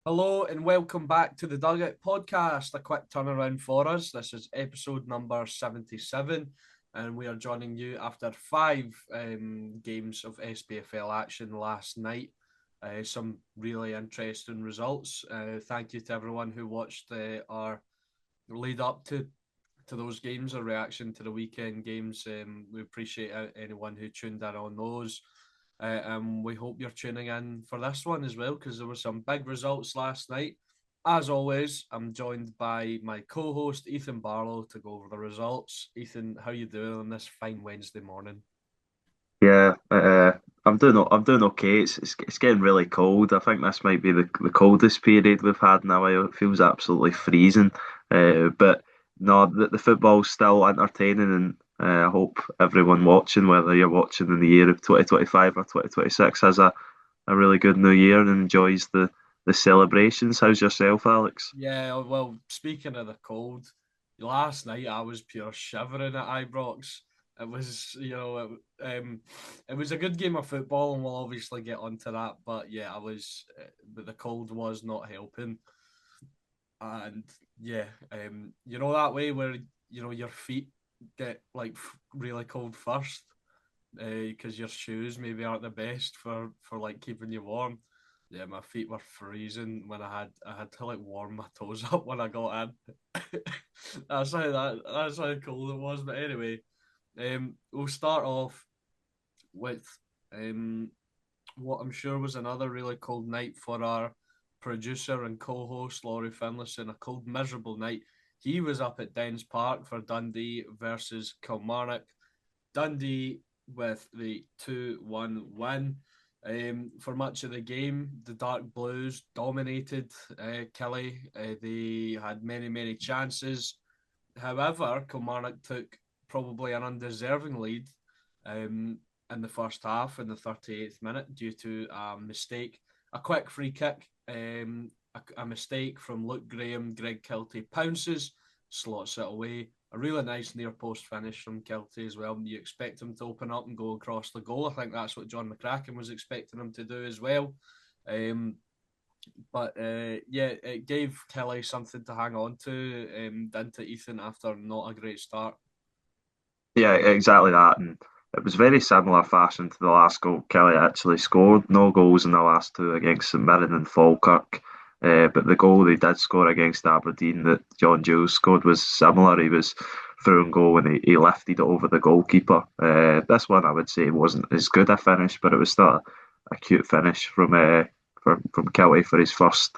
Hello and welcome back to the Dugout podcast. A quick turnaround for us. This is episode number 77, and we are joining you after five games of SPFL action last night. Some really interesting results. Thank you to everyone who watched our lead up to those games, or reaction to the weekend games. We appreciate anyone who tuned in on those. We hope you're tuning in for this one as well, because there were some big results last night. As always, I'm joined by my co-host Ethan Barlow to go over the results. Ethan, how you doing on this fine Wednesday morning? Yeah, I'm doing okay. It's getting really cold. I think this might be the coldest period we've had in a while. It feels absolutely freezing. But no, the football's still entertaining, and I hope everyone watching, whether you're watching in the year of 2025 or 2026, has a really good New Year and enjoys the celebrations. How's yourself, Alex? Yeah, well, speaking of the cold, last night I was pure shivering at Ibrox. It was, it was a good game of football, and we'll obviously get onto that. But yeah, but the cold was not helping. And yeah, that way where your feet get like really cold first, because your shoes maybe aren't the best for like keeping you warm. Yeah, my feet were freezing when I had to like warm my toes up when I got in. That's how cold it was. But anyway, we'll start off with um what I'm sure was another really cold night for our producer and co-host Laurie Finlayson. A cold, miserable night. He was up at Dens Park for Dundee versus Kilmarnock. Dundee with the 2-1 win. For much of the game, the Dark Blues dominated Kelly. They had many, many chances. However, Kilmarnock took probably an undeserving lead um, in the first half in the 38th minute due to a mistake, a quick free kick, a mistake from Luke Graham. Greg Kelty pounces, slots it away. A really nice near post finish from Kelty as well. You expect him to open up and go across the goal. I think that's what John McCracken was expecting him to do as well. Um, but yeah, it gave Kelly something to hang on to, didn't it, Ethan, after not a great start? Yeah, exactly that. And it was very similar fashion to the last goal Kelly actually scored. No goals in the last two against St Mirren and Falkirk. But the goal they did score against Aberdeen that John Jules scored was similar. He was through and goal and he lifted it over the goalkeeper. This one I would say wasn't as good a finish, but it was still a cute finish from Kelly for his first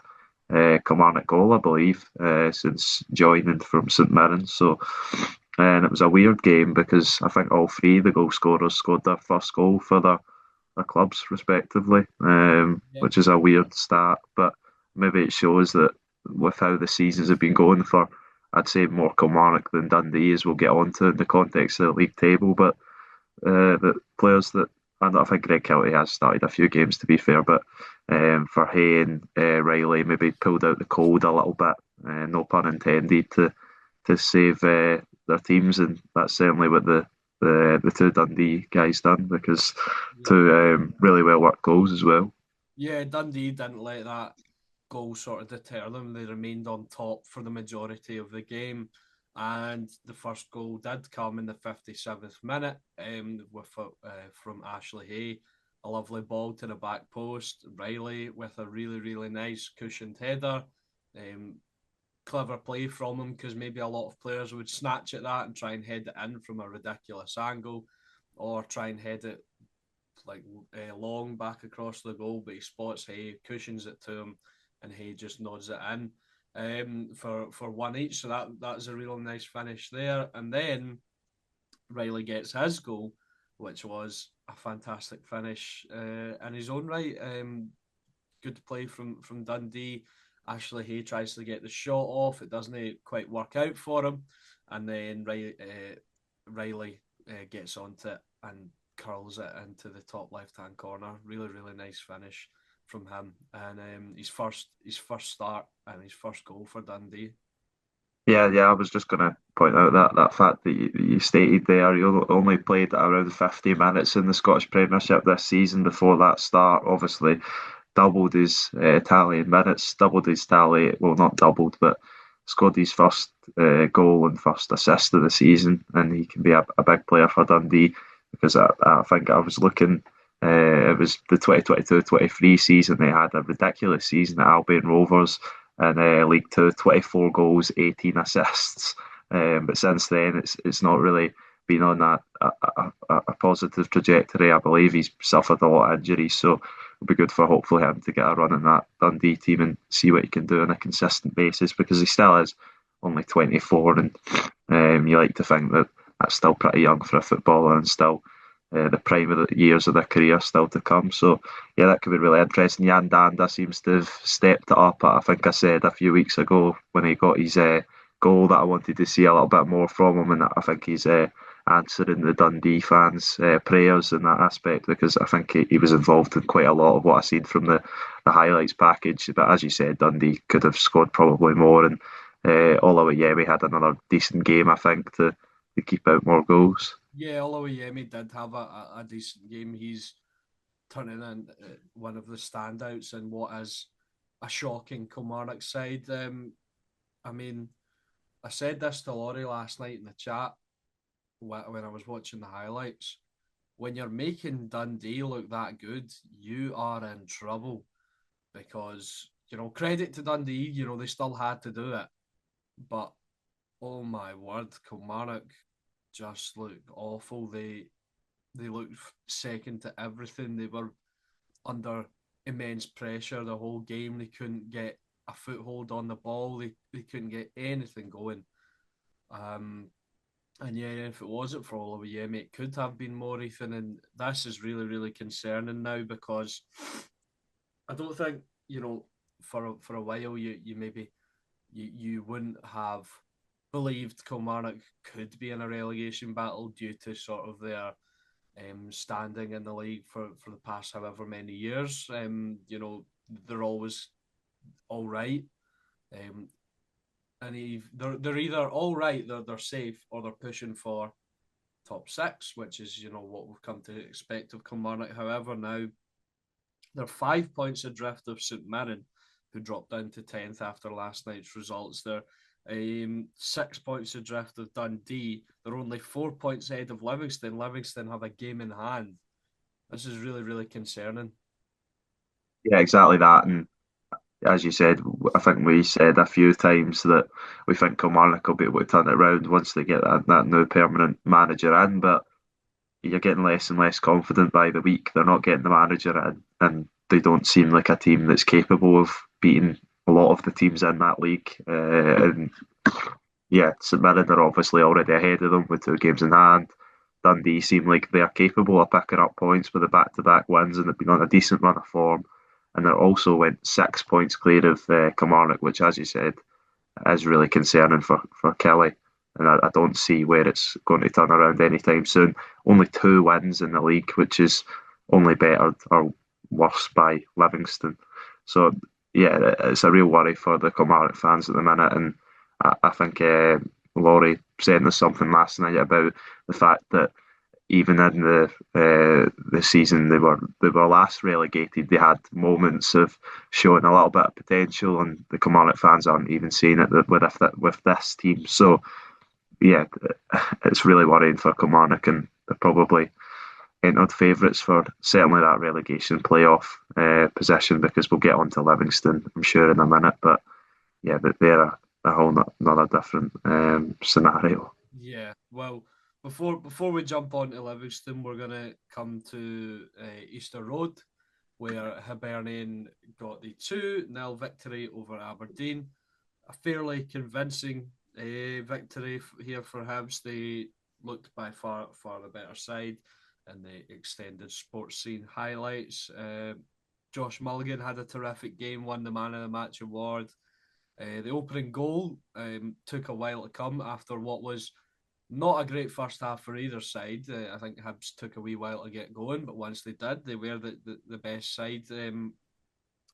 Kilmarnock goal, I believe, since joining from St Mirren. So and it was a weird game because I think all three of the goal scorers scored their first goal for their clubs respectively, Yeah. which is a weird stat, but maybe it shows that with how the seasons have been going for, I'd say more Kilmarnock than Dundee, as we'll get onto in the context of the league table, but the players that and I think Greg Kelty has started a few games to be fair, but for Hay and Riley maybe pulled out the cold a little bit, no pun intended, to save their teams, and that's certainly what the two Dundee guys done because two really well worked goals as well. Yeah, Dundee didn't let that goal sort of deter them. They remained on top for the majority of the game. And the first goal did come in the 57th minute, from Ashley Hay. A lovely ball to the back post. Riley with a really, really nice cushioned header. Um, Clever play from him, because maybe a lot of players would snatch at that and try and head it in from a ridiculous angle, or try and head it like long back across the goal, but he spots Hay, cushions it to him, and Hay just nods it in, for one each. So that's a real nice finish there. And then Riley gets his goal, which was a fantastic finish in his own right. Good play from Dundee. Ashley Hay tries to get the shot off. It doesn't quite work out for him, and then Riley gets onto it and curls it into the top left hand corner. Really, really nice finish from him, and his first start and his first goal for Dundee. Yeah. I was just going to point out that fact that you stated there. You only played around 50 minutes in the Scottish Premiership this season before that start. Obviously, doubled his tally in minutes, doubled his tally, well, not doubled, but scored his first goal and first assist of the season, and he can be a big player for Dundee because I think I was looking. It was the 2022-23 season. They had a ridiculous season at Albion Rovers in League Two, 24 goals, 18 assists. But since then, it's not really been on a positive trajectory. I believe he's suffered a lot of injuries, so it'll be good for hopefully him to get a run in that Dundee team and see what he can do on a consistent basis because he still is only 24, and you like to think that that's still pretty young for a footballer and still the prime of the years of their career still to come. So yeah, that could be really interesting. Jan Danda seems to have stepped it up. I think I said a few weeks ago when he got his goal that I wanted to see a little bit more from him, and I think he's answering the Dundee fans' prayers in that aspect because I think he was involved in quite a lot of what I seen from the highlights package. But as you said, Dundee could have scored probably more, and Olawayemi had another decent game, I think, to keep out more goals. Yeah, Olawayemi did have a decent game. He's turning in one of the standouts in what is a shocking Kilmarnock side. I mean, I said this to Laurie last night in the chat when I was watching the highlights. When you're making Dundee look that good, you are in trouble because, credit to Dundee, they still had to do it. But, oh my word, Kilmarnock just looked awful. They looked second to everything. They were under immense pressure the whole game. They couldn't get a foothold on the ball. They couldn't get anything going. And yeah, if it wasn't for Olawayemi, it could have been more, Ethan. And this is really, really concerning now because I don't think, for a while you maybe you wouldn't have believed Kilmarnock could be in a relegation battle due to sort of their standing in the league for the past however many years. They're always all right. Um, and they're either all right, they're safe, or they're pushing for top six, which is what we've come to expect of Kilmarnock. However, now they're 5 points adrift of St Mirren, who dropped down to 10th after last night's results. They're 6 points adrift of Dundee. They're only 4 points ahead of Livingston. Livingston have a game in hand. This is really, really concerning. Yeah, exactly that. And as you said, I think we said a few times that we think Kilmarnock will be able to turn it around once they get that new permanent manager in. But you're getting less and less confident by the week. They're not getting the manager in, and they don't seem like a team that's capable of beating a lot of the teams in that league. And yeah, St Mirren are obviously already ahead of them with 2 games in hand. Dundee seem like they're capable of picking up points with the back-to-back wins and they've been on a decent run of form. And they also went 6 points clear of Kilmarnock, which, as you said, is really concerning for Kelly. And I don't see where it's going to turn around anytime soon. Only 2 wins in the league, which is only bettered or worse by Livingston. So, yeah, it's a real worry for the Kilmarnock fans at the minute. And I think Laurie sent us something last night about the fact that even in the season they were last relegated, they had moments of showing a little bit of potential, and the Kilmarnock fans aren't even seeing it with this team. So yeah, it's really worrying for Kilmarnock, and they're probably entered favourites for certainly that relegation playoff position because we'll get on to Livingston, I'm sure, in a minute. But yeah, they're a whole another different scenario. Yeah, well, before we jump on to Livingston, we're gonna come to Easter Road, where Hibernian got the 2-0 victory over Aberdeen. A fairly convincing victory here for Hibs. They looked by far the better side in the extended sports scene highlights. Josh Mulligan had a terrific game, won the Man of the Match award. The opening goal took a while to come after what was not a great first half for either side. I think Hibs took a wee while to get going, but once they did, they were the best side.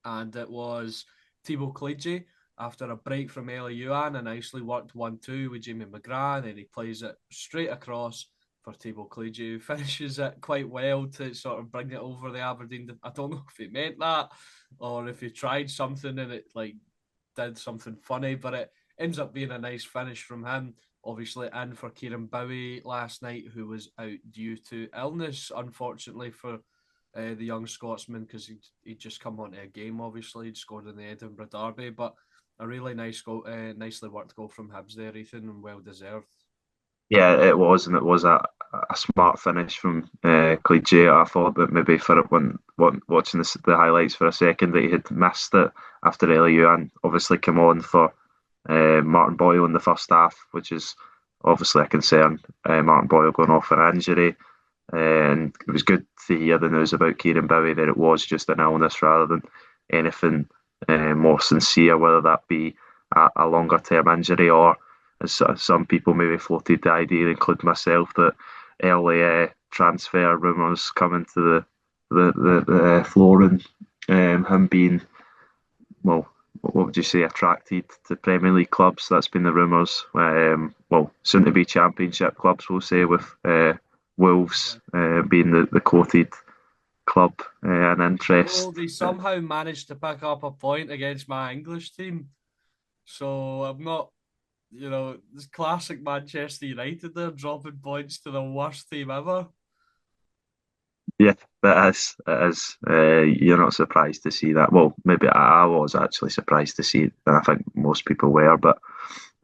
And it was Thibaut Clichy after a break from Elie Youan, a nicely worked 1-2 with Jamie McGrath, and then he plays it straight across for Thibaut Clegy, who finishes it quite well to sort of bring it over the Aberdeen. I don't know if he meant that or if he tried something and it like did something funny, but it ends up being a nice finish from him. Obviously, in for Kieran Bowie last night, who was out due to illness, unfortunately for the young Scotsman, because he'd just come onto a game. Obviously, he'd scored in the Edinburgh Derby, but a really nice goal, nicely worked goal from Hibs there, Ethan, and well deserved. Yeah, it was, and it was a smart finish from Cliche. I thought that maybe for it when watching the highlights for a second that he had missed it after Ewan obviously came on for Martin Boyle in the first half, which is obviously a concern. Martin Boyle going off for injury, and it was good to hear the news about Kieran Bowie that it was just an illness rather than anything more sincere, whether that be a longer term injury or as some people maybe floated the idea, including myself, that early transfer rumours coming to the floor and him being, well, what would you say, attracted to Premier League clubs. That's been the rumours. Well, soon to be Championship clubs, we'll say, with Wolves being the quoted club and interest. Although they somehow managed to pick up a point against my English team. So I'm not, this classic Manchester United, they're dropping points to the worst team ever. Yeah, that is. It is. You're not surprised to see that. Well, maybe I was actually surprised to see it, and I think most people were. But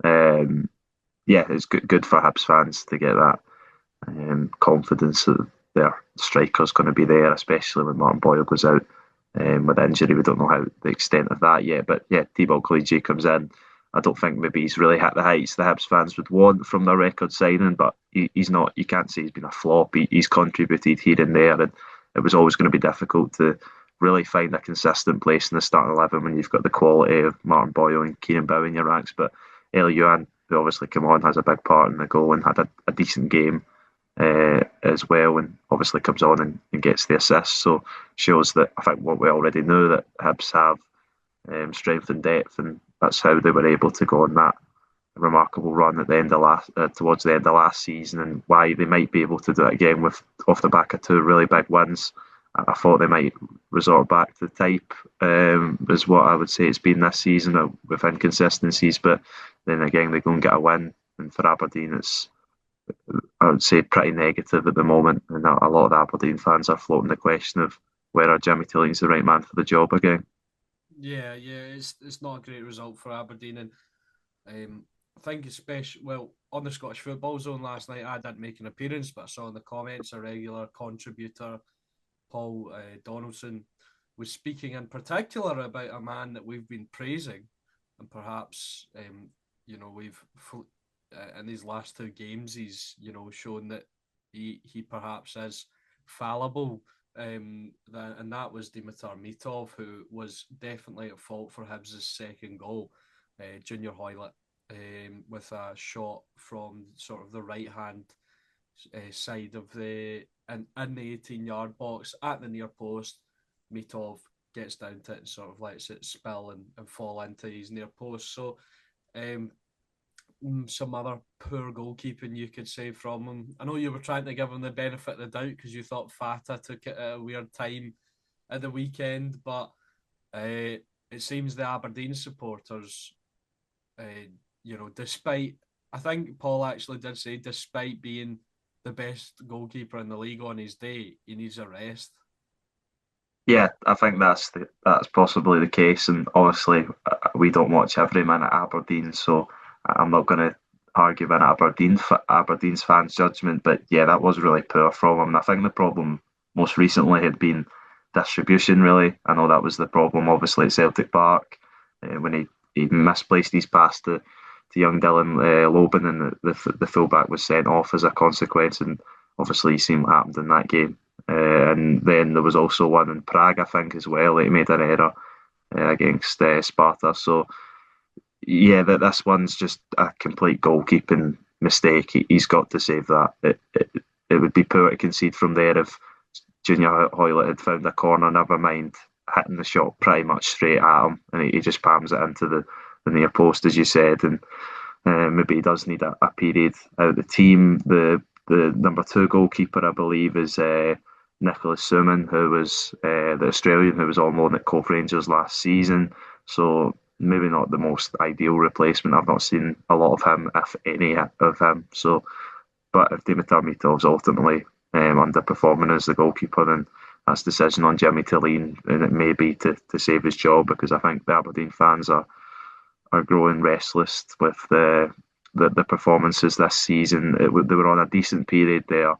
yeah, it's good for Hibs fans to get that confidence that their striker's going to be there, especially when Martin Boyle goes out with injury. We don't know how the extent of that yet, but yeah, Thibaut Clegy comes in. I don't think maybe he's really hit the heights the Hibs fans would want from their record signing, but he's not. You can't say he's been a flop. He's contributed here and there, and it was always going to be difficult to really find a consistent place in the starting 11 when you've got the quality of Martin Boyle and Kieran Bowie in your ranks. But Ewan, who obviously came on, has a big part in the goal and had a decent game as well, and obviously comes on and gets the assist. So shows that I think what we already knew, that Hibs have strength and depth, and that's how they were able to go on that remarkable run at the end of towards the end of last season, and why they might be able to do it again with off the back of two really big wins. I thought they might resort back to type, is what I would say it's been this season with inconsistencies, but then again they go and get a win, and for Aberdeen it's, I would say, pretty negative at the moment, and a lot of the Aberdeen fans are floating the question of whether Jimmy Tilling's the right man for the job again. Yeah, it's not a great result for Aberdeen, and I think especially on the Scottish Football Zone last night. I didn't make an appearance, but I saw in the comments a regular contributor, Paul Donaldson, was speaking in particular about a man that we've been praising, and perhaps we've in these last two games he's shown that he perhaps is fallible. And that was Dimitar Mitov, who was definitely at fault for Hibs' second goal. Junior Hoylett with a shot from sort of the right hand side of in the 18-yard box at the near post. Mitov gets down to it and sort of lets it spill and fall into his near post. So some other poor goalkeeping, you could say, from him. I know you were trying to give him the benefit of the doubt because you thought Fata took it at a weird time at the weekend, but it seems the Aberdeen supporters, despite, I think Paul actually did say, despite being the best goalkeeper in the league on his day, he needs a rest. Yeah, I think that's possibly the case, and obviously we don't watch every minute at Aberdeen, so I'm not going to argue in Aberdeen's fans' judgment, but yeah, that was really poor from him. And I think the problem most recently had been distribution, really. I know that was the problem, obviously, at Celtic Park, when he misplaced his pass to young Dylan Loban, and the fullback was sent off as a consequence, and obviously you seen what happened in that game. And then there was also one in Prague, I think, as well. He made an error against Sparta. So yeah, this one's just a complete goalkeeping mistake. He's got to save that. It would be poor to concede from there if Junior Hoylett had found a corner, never mind hitting the shot pretty much straight at him, and he just palms it into the near post, as you said. And maybe he does need a period out of the team. The The number two goalkeeper, I believe, is Nicholas Suman, who was the Australian who was on loan at Cove Rangers last season. So maybe not the most ideal replacement. I've not seen a lot of him, if any of him. So, but if David Tarmitov's ultimately underperforming as the goalkeeper, then that's a decision on Jimmy to lean, and it may be to save his job, because I think the Aberdeen fans are growing restless with the performances this season. They were on a decent period there.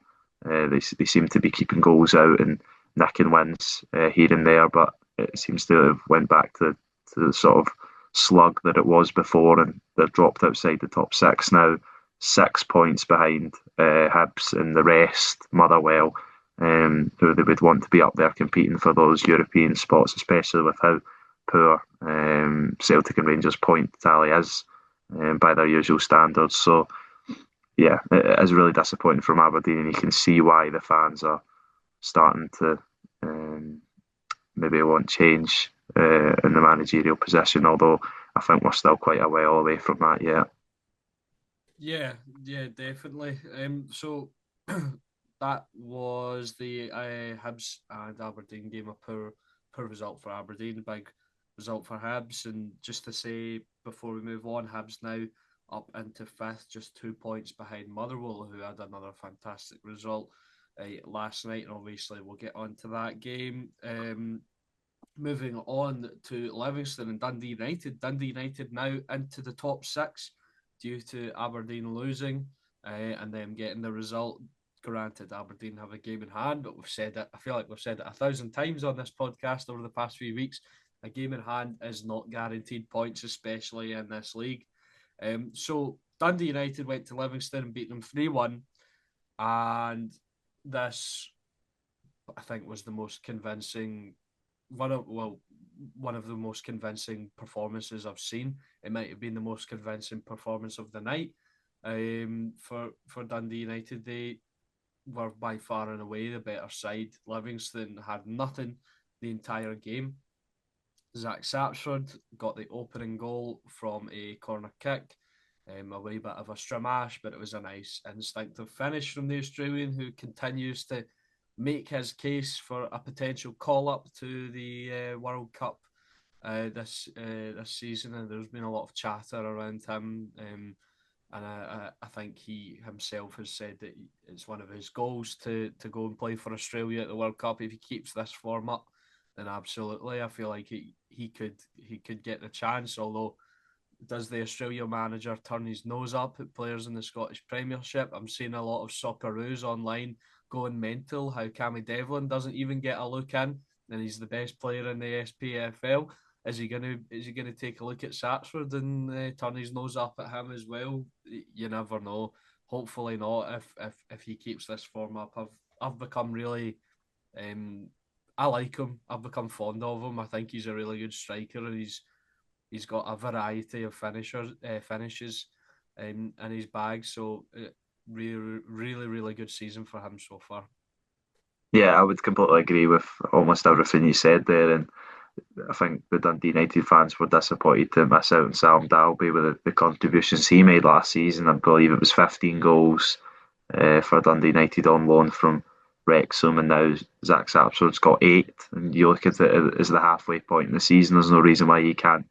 They seem to be keeping goals out and nicking wins here and there, but it seems to have went back to the sort of slug that it was before, and they're dropped outside the top six now, 6 points behind Hibs and the rest, Motherwell, who they would want to be up there competing for those European spots, especially with how poor Celtic and Rangers point tally is by their usual standards. So yeah, it is really disappointing from Aberdeen, and you can see why the fans are starting to maybe want change in the managerial position, although I think we're still quite a while away from that yet. Yeah, definitely. So that was the Hibs and Aberdeen game. A poor result for Aberdeen, big result for Hibs. And just to say before we move on, Hibs now up into fifth, just 2 points behind Motherwell, who had another fantastic result last night. And obviously, we'll get on to that game. Moving on to Livingston and Dundee United. Dundee United now into the top six due to Aberdeen losing and them getting the result. Granted, Aberdeen have a game in hand, but we've said it. I feel like we've said it 1,000 times on this podcast over the past few weeks. A game in hand is not guaranteed points, especially in this league. So Dundee United went to Livingston and beat them 3-1, and this, I think, was the most convincing one of the most convincing performances I've seen. It might have been the most convincing performance of the night. For Dundee United, they were by far and away the better side. Livingston had nothing the entire game. Zach Sapsford got the opening goal from a corner kick. A wee bit of a stramash, but it was a nice instinctive finish from the Australian, who continues to make his case for a potential call up to the World Cup this season. And there's been a lot of chatter around him, and I think he himself has said that it's one of his goals to go and play for Australia at the World Cup. If he keeps this form up, then absolutely, I feel like he could get the chance. Although, does the Australia manager turn his nose up at players in the Scottish Premiership? I'm seeing a lot of Socceroos online going mental how Cammy Devlin doesn't even get a look in, and he's the best player in the SPFL. Is he gonna take a look at Satsford and turn his nose up at him as well? You never know. Hopefully not. If he keeps this form up, I've become really I like him. I've become fond of him. I think he's a really good striker, and he's got a variety of finishes in his bag. So really good season for him so far. Yeah, I would completely agree with almost everything you said there, and I think the Dundee United fans were disappointed to miss out on Sam Dalby with the contributions he made last season. I believe it was 15 goals for Dundee United on loan from Wrexham, and now Zach Sapsford's got 8. And you look at it as the halfway point in the season, there's no reason why you can't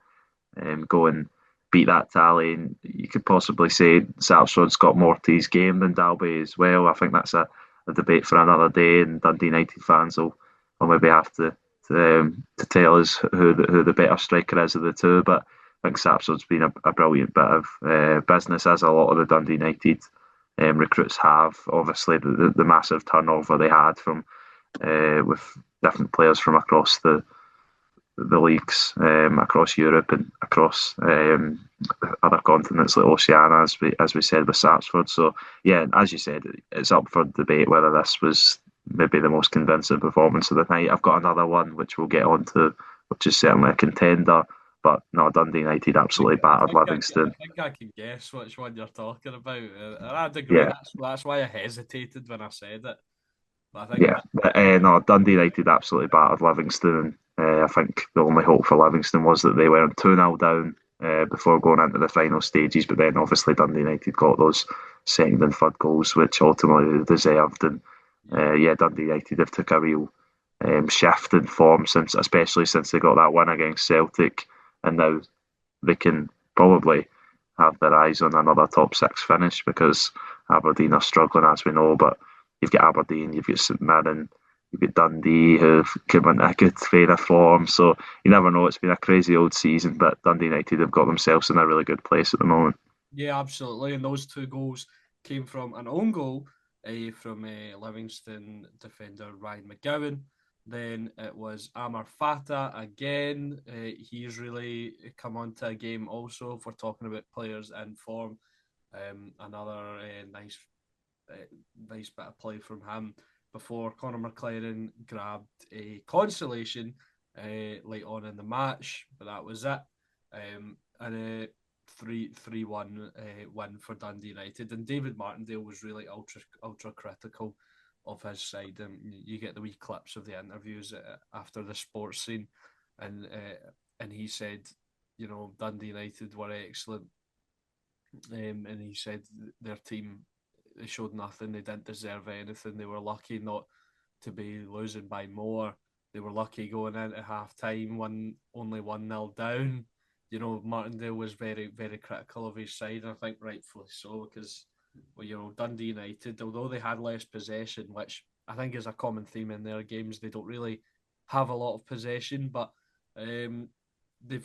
go and beat that tally. And you could possibly say Sapsford's got more to his game than Dalby as well. I think that's a debate for another day, and Dundee United fans will maybe have to tell us who the better striker is of the two. But I think Sapsford's been a brilliant bit of business, as a lot of the Dundee United recruits have. Obviously, the massive turnover they had from with different players from across the leagues, across Europe and across other continents like Oceania, as we said with Sapsford. So yeah, as you said, it's up for debate whether this was maybe the most convincing performance of the night. I've got another one which we'll get on to, which is certainly a contender. But no, Dundee United absolutely battered Livingston. I think I can guess which one you're talking about. And I'd agree. Yeah, That's why I hesitated when I said it. But I think yeah. But, no, Dundee United absolutely battered Livingston. I think the only hope for Livingston was that they went 2-0 down before going into the final stages. But then obviously Dundee United got those second and third goals, which ultimately they deserved. And Yeah. yeah, Dundee United have took a real shift in form since, especially since they got that win against Celtic, and now they can probably have their eyes on another top six finish because Aberdeen are struggling, as we know. But you've got Aberdeen, you've got St Mirren, you've got Dundee, who've come into a good vein of form. So you never know. It's been a crazy old season, but Dundee United have got themselves in a really good place at the moment. Yeah, absolutely. And those two goals came from an own goal from Livingston defender Ryan McGowan. Then it was Amar Fata again. He's really come onto a game also, if we're talking about players in form. Another uh, nice bit of play from him before Conor McLaren grabbed a consolation late on in the match, but that was it. And 3-1 win for Dundee United. And David Martindale was really ultra critical of his side. And you get the wee clips of the interviews after the sports scene, and he said, Dundee United were excellent, and he said their team, they showed nothing. They didn't deserve anything. They were lucky not to be losing by more. They were lucky going into half time, only 1-0 down. Martindale was very, very critical of his side, and I think rightfully so, because Dundee United, although they had less possession, which I think is a common theme in their games, they don't really have a lot of possession, but they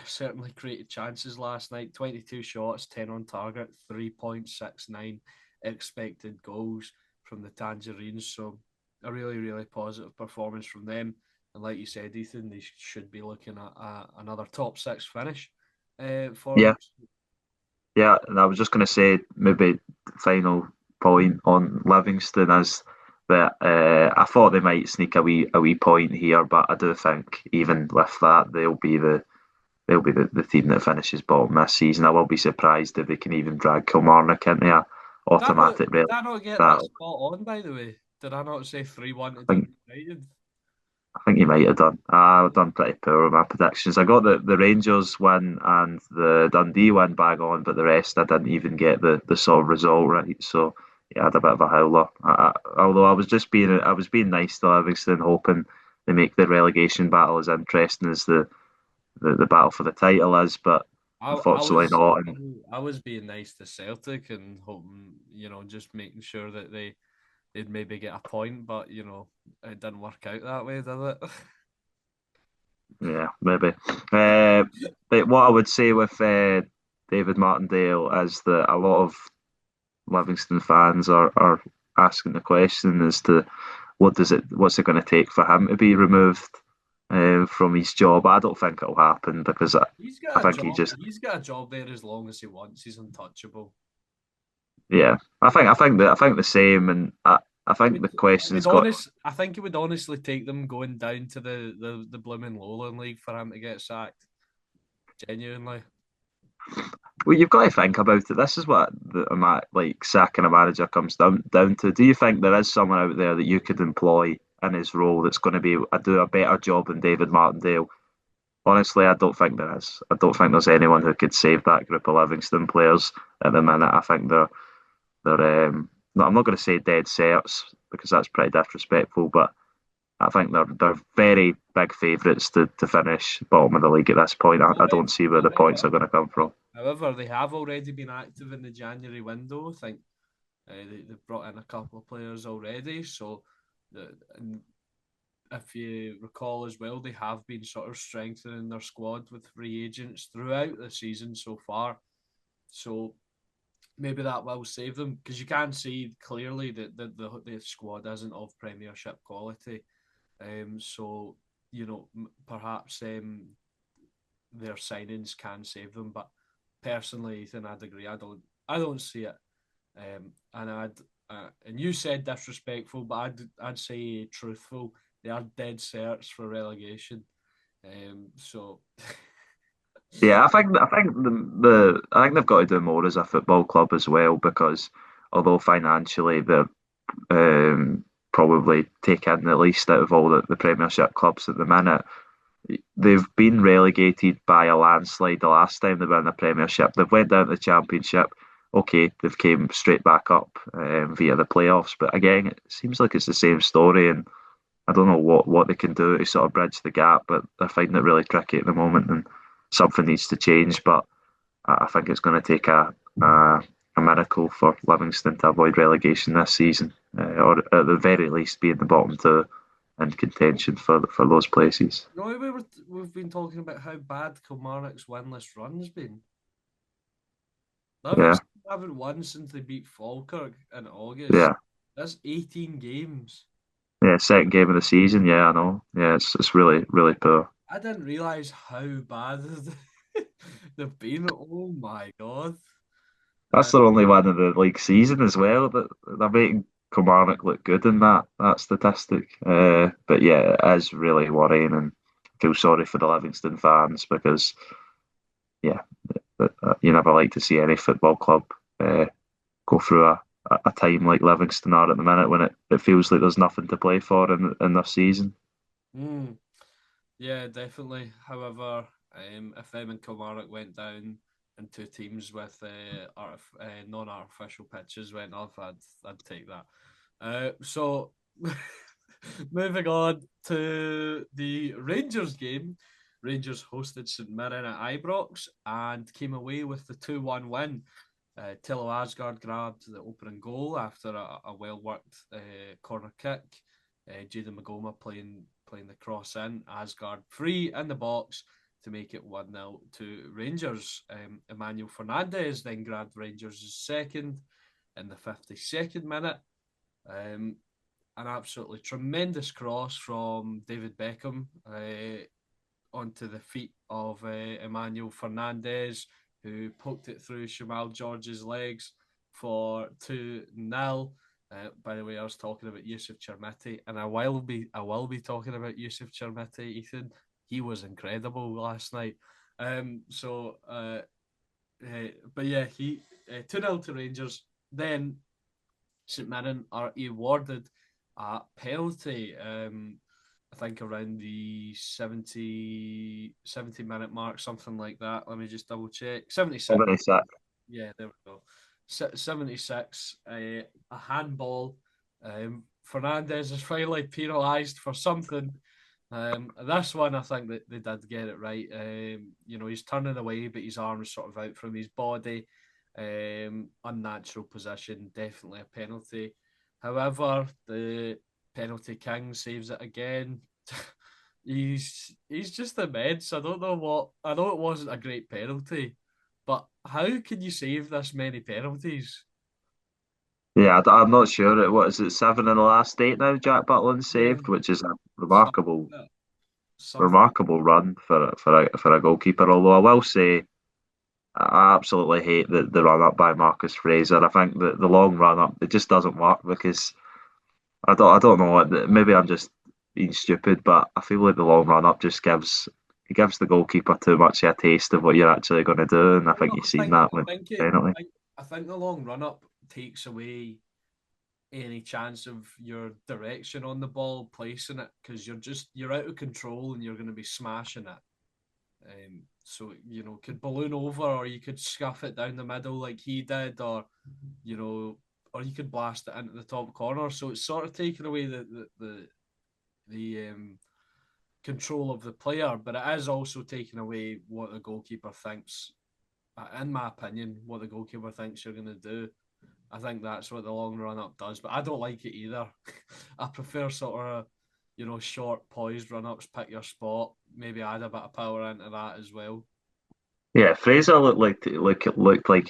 certainly created chances last night. 22 shots, 10 on target, 3.69 expected goals from the Tangerines. So a really, really positive performance from them. And like you said, Ethan, they should be looking at another top six finish for Yeah, them. yeah, and I was just going to say maybe final point on Livingston is that I thought they might sneak a wee point here, but I do think even with that they'll be the team that finishes bottom this season. I will be surprised if they can even drag Kilmarnock into a Did I not, automatic did rail I not get that battle. spot on, by the way? Did I not say 3-1 to I think Dundee United? I think you might have done. I've done pretty poor with my predictions. I got the Rangers win and the Dundee win bang on, but the rest I didn't even get the sort of result right. So yeah, I had a bit of a howler. Although I was being nice to Livingston, hoping they make the relegation battle as interesting as the battle for the title is, but I unfortunately was not. And I was being nice to Celtic and hoping, just making sure that they'd maybe get a point, but it didn't work out that way, did it? yeah, maybe. Uh, but what I would say with David Martindale is that a lot of Livingston fans are asking the question as to what's it going to take for him to be removed from his job. I don't think it'll happen because He's I got a think he job. just He's got a job there as long as he wants. He's untouchable. yeah. I think the same, and I It think would the it would question's got. honest. I think it would honestly take them going down to the blooming Lowland League for him to get sacked. Genuinely. Well, you've got to think about it. This is what like sacking a manager comes down to. Do you think there is someone out there that you could employ in his role that's going to do a better job than David Martindale? Honestly, I don't think there is. I don't think there's anyone who could save that group of Livingston players at the minute. I think they're no, I'm not going to say dead certs because that's pretty disrespectful, but I think they're very big favourites to finish bottom of the league at this point. I don't see where the points are However, going to come from. however, they have already been active in the January window. I think they've brought in a couple of players already. So, and if you recall as well, they have been sort of strengthening their squad with free agents throughout the season so far. So maybe that will save them because you can see clearly that the squad isn't of Premiership quality. So perhaps their signings can save them. But personally, Ethan, I'd agree. I don't see it. And you said disrespectful, but I'd say truthful. They are dead certs for relegation. So Yeah, I think they've got to do more as a football club as well because although financially they're probably taking the least out of all the Premiership clubs at the minute, they've been relegated by a landslide the last time they were in the Premiership. They've went down to the Championship. Okay, they've came straight back up via the playoffs, but again, it seems like it's the same story, and I don't know what they can do to sort of bridge the gap, but they're finding it really tricky at the moment, and something needs to change. But I think it's going to take a miracle for Livingston to avoid relegation this season, or at the very least be in the bottom two and contention for those places. No, we've been talking about how bad Kilmarnock's winless run's been. Yeah, Livingston haven't won since they beat Falkirk in August. yeah, That's 18 games. yeah. Second game of the season. Yeah, I know. Yeah, it's really poor. I didn't realise how bad they've been. Oh my god. That's Uh, their only win of the league season as well. That they're making Kilmarnock look good in that statistic. But yeah, it is really worrying, and I feel sorry for the Livingston fans because yeah, you never like to see any football club go through a time like Livingston are at the minute when it feels like there's nothing to play for in their season. mm, yeah, definitely. However, if them and Kilmarnock went down and two teams with non-artificial pitches went off, I'd take that. So moving on to the Rangers game. Rangers hosted St Mirren at Ibrox and came away with the 2-1 win. Tilo Asgard grabbed the opening goal after a well-worked corner kick. Jaden Magoma playing the cross in. Asgard free in the box to make it 1-0 to Rangers. Emmanuel Fernandez then grabbed Rangers' second in the 52nd minute. An absolutely tremendous cross from David Beckham onto the feet of Emmanuel Fernandez, who poked it through Shamal George's legs for 2-0. By the way, I was talking about Yusuf Chermiti, and I will be talking about Yusuf Chermiti, Ethan. He was incredible last night. But yeah, he 2-0 to Rangers. Then St Mirren are awarded a penalty. I think around the 70 minute mark, something like that. Let me just double check. 76. 76. Yeah, there we go. 76, a handball. Fernandez is finally penalised for something. This one, I think that they did get it right. He's turning away, but his arm's sort of out from his body. Unnatural position, definitely a penalty. However, the penalty king saves it again. he's just immense. I don't know what. I know it wasn't a great penalty, but how can you save this many penalties? Yeah, I'm not sure. What is it? Seven in the last eight now. Jack Butland Yeah, saved, which is a something remarkable, like that. Something. remarkable run for a goalkeeper. Although I will say, I absolutely hate the run up by Marcus Fraser. I think that the long run up it just doesn't work because I don't know what. Maybe I'm just being stupid, but I feel like the long run up just gives the goalkeeper too much of a taste of what you're actually going to do, and I think Well, you've seen that I with think it. penalty. I think the long run up takes away any chance of your direction on the ball, placing it because you're out of control and you're going to be smashing it. So could balloon over, or you could scuff it down the middle like he did, or you could blast it into the top corner. So it's sort of taking away the control of the player, but it is also taking away what the goalkeeper thinks. In my opinion, what the goalkeeper thinks you're going to do. I think that's what the long run up does, but I don't like it either. I prefer sort of, short, poised run ups, pick your spot, maybe add a bit of power into that as well. Yeah, Fraser looked like he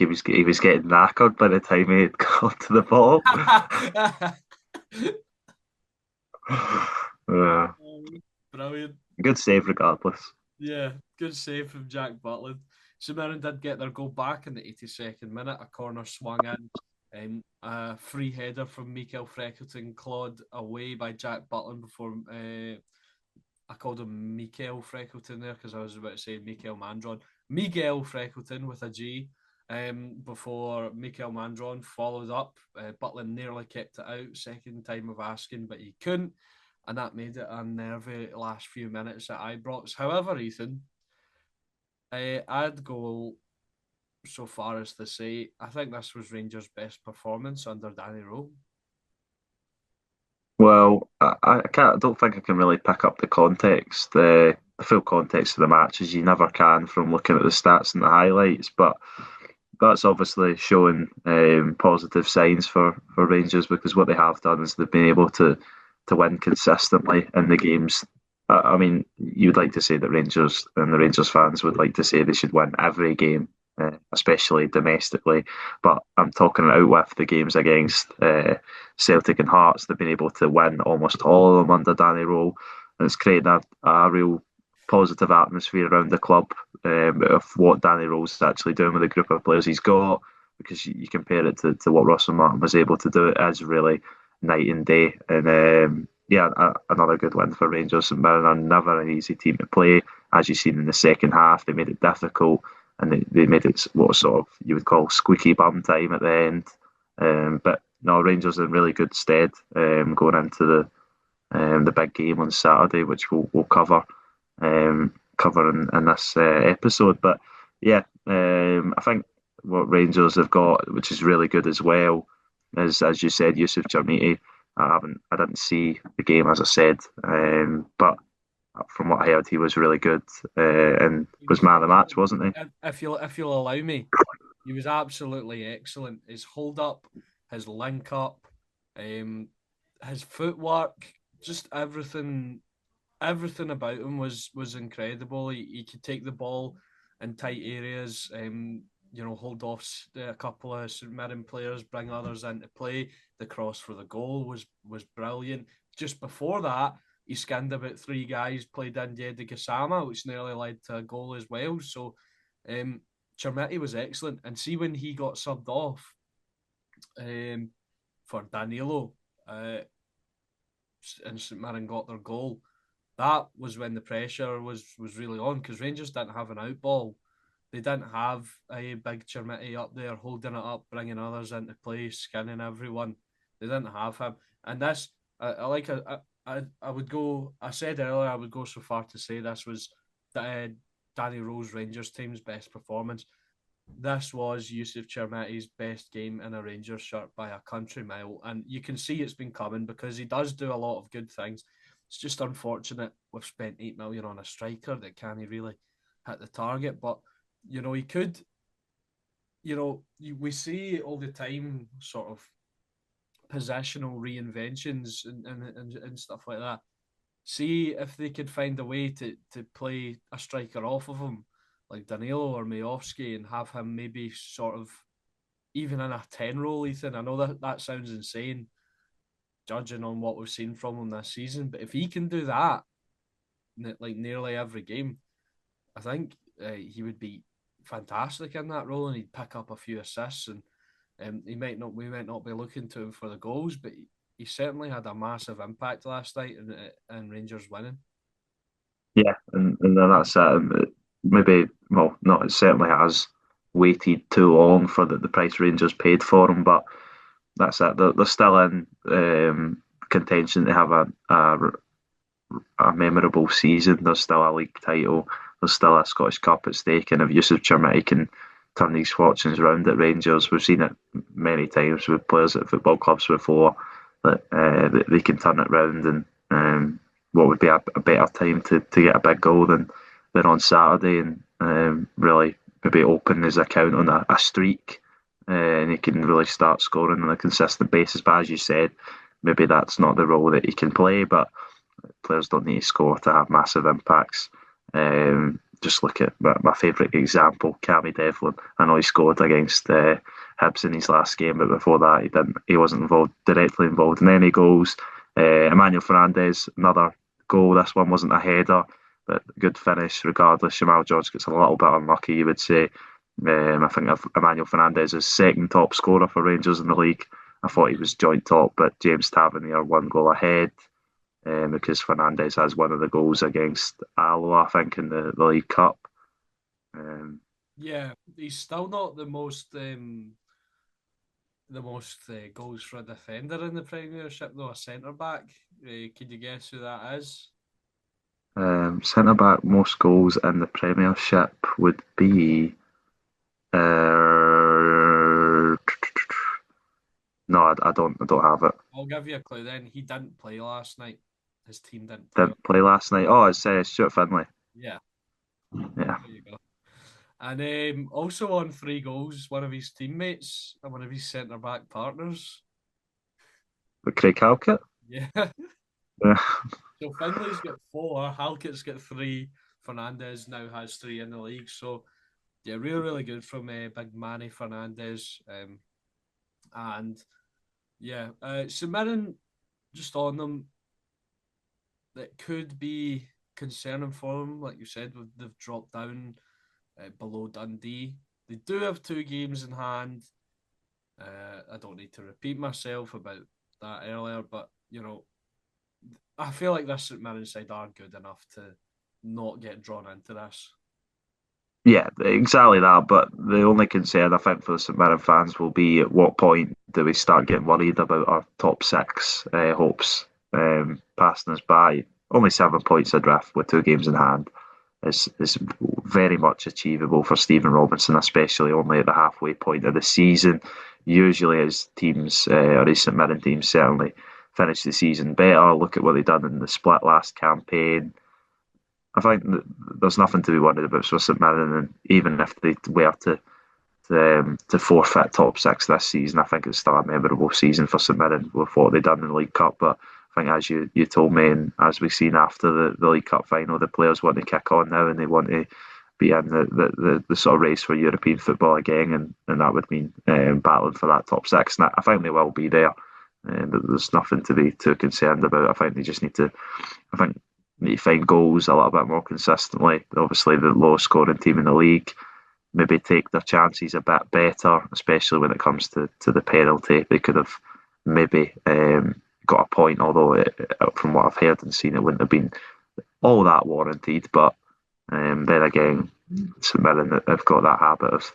was getting knackered by the time he had got to the ball. Yeah, Brilliant. good save regardless. Yeah, good save from Jack Butland. St Mirren did get their goal back in the 82nd minute. A corner swung in. A free header from Mikael Freckleton clawed away by Jack Butland before I called him Mikael Freckleton there because I was about to say Mikael Mandron. Miguel Freckleton with a G. Before Mikael Mandron followed up. Butland nearly kept it out. Second time of asking, but he couldn't. and that made it a nervy last few minutes at Ibrox. However, Ethan, I'd go so far as to say I think this was Rangers' best performance under Danny Rowe. Well, I don't think I can really pick up the context, the full context of the match, as you never can from looking at the stats and the highlights. But that's obviously showing positive signs for Rangers, because what they have done is they've been able to win consistently in the games. I mean, you'd like to say that Rangers and the Rangers fans would like to say they should win every game, especially domestically. But I'm talking out with the games against Celtic and Hearts. They've been able to win almost all of them under Danny Rowe, and it's creating a real positive atmosphere around the club, of what Danny Rowe's actually doing with the group of players he's got. Because you compare it to what Russell Martin was able to do, it is really night and day. And yeah, another good win for Rangers. St Mirren are never an easy team to play. As you've seen in the second half, they made it difficult, and they made it what sort of you would call squeaky bum time at the end. But no, Rangers are in really good stead, going into the big game on Saturday, which we'll cover in this episode. But yeah, I think what Rangers have got, which is really good as well, is, as you said, Yusuf Chermiti. I didn't see the game, as I said, but from what I heard, he was really good, and He was was man of the match, excellent. wasn't he? If you'll allow me, he was absolutely excellent. His hold up, his link up, um, his footwork, just everything about him was incredible. He could take the ball in tight areas, hold off a couple of St Mirren players, bring others into play. The cross for the goal was brilliant. Just before that, he skinned about three guys, played in Yedi Gassama, which nearly led to a goal as well. So um, Chermiti was excellent. And see when he got subbed off um, for Danilo, uh, and St Mirren got their goal, that was when the pressure was really on, because Rangers didn't have an out ball. They didn't have a big Chermiti up there holding it up, bringing others into play, skinning everyone. They didn't have him. And this, I like, I would go, I said earlier, I would go so far to say this was Danny Rowe's Rangers team's best performance. This was Yusuf Chermiti's best game in a Rangers shirt by a country mile. And you can see it's been coming, because he does do a lot of good things. It's just unfortunate we've spent 8 million on a striker that can't really hit the target. But, he could, we see all the time sort of positional reinventions and stuff like that. See if they could find a way to play a striker off of him, like Danilo or Majovski, and have him maybe sort of even in a 10 role, Ethan. I know that sounds insane, judging on what we've seen from him this season, but if he can do that, like nearly every game, I think he would be fantastic in that role, and he'd pick up a few assists, and we might not be looking to him for the goals, but he certainly had a massive impact last night in Rangers winning. Yeah, and then that's it. Maybe, well, not it certainly has waited too long for the price Rangers paid for him, but that's it. They're still in contention to have a memorable season. There's still a league title. There's still a Scottish Cup at stake, and if Yusuf Chermiti can turn these fortunes round at Rangers, we've seen it many times with players at football clubs before, that they can turn it round, and what would be a better time to get a big goal than on Saturday, and really maybe open his account on a streak, and he can really start scoring on a consistent basis. But as you said, maybe that's not the role that he can play, but players don't need to score to have massive impacts. Just look at my favourite example, Cammy Devlin. I know he scored against Hibs in his last game, but before that he didn't. He wasn't directly involved in any goals. Emmanuel Fernandez, another goal. This one wasn't a header, but good finish regardless. Jamal George gets a little bit unlucky, you would say. I think Emmanuel Fernandez is second top scorer for Rangers in the league. I thought he was joint top, but James Tavernier one goal ahead, because Fernandez has one of the goals against Alloa, I think, in the League Cup. Yeah, he's still not the most the most goals for a defender in the Premiership, though, a centre back. Can you guess who that is? Centre back most goals in the Premiership would be no, I don't have it. I'll give you a clue then. He didn't play last night. His team didn't play. Didn't play last night. Oh, it's Stuart Finlay. Yeah, Yeah, there you go. And also on 3 goals, one of his teammates and one of his centre back partners. but Craig Halkett. Yeah. Yeah, So Finley's got 4, Halkett's got 3, Fernandez now has 3 in the league. So yeah, really, really good from Big Manny Fernandez. And yeah, St Mirren, just on them, that could be concerning for them. Like you said, they've dropped down below Dundee. They do have 2 games in hand. I don't need to repeat myself about that earlier, but I feel like this St Mirren side are good enough to not get drawn into this. yeah, exactly that. But the only concern I think for the St Mirren fans will be at what point do we start getting worried about our top six hopes passing us by? Only 7 points adrift with 2 games in hand is very much achievable for Stephen Robinson, especially only at the halfway point of the season. Usually, his teams, or his St Mirren teams, certainly finish the season better. Look at what they've done in the split last campaign. I think there's nothing to be worried about for St Mirren, and even if they were to forfeit top six this season, I think it's still a memorable season for St Mirren with what they've done in the League Cup. But I think, as you told me, and as we've seen after the League Cup final, the players want to kick on now and they want to be in the sort of race for European football again, and that would mean battling for that top six. And I think they will be there. There's nothing to be too concerned about. I think they just need to. I think need to find goals a little bit more consistently. Obviously, the lowest scoring team in the league. Maybe take their chances a bit better, especially when it comes to the penalty. They could have maybe got a point, although from what I've heard and seen, it wouldn't have been all that warranted. But then again, St Mirren have got that habit of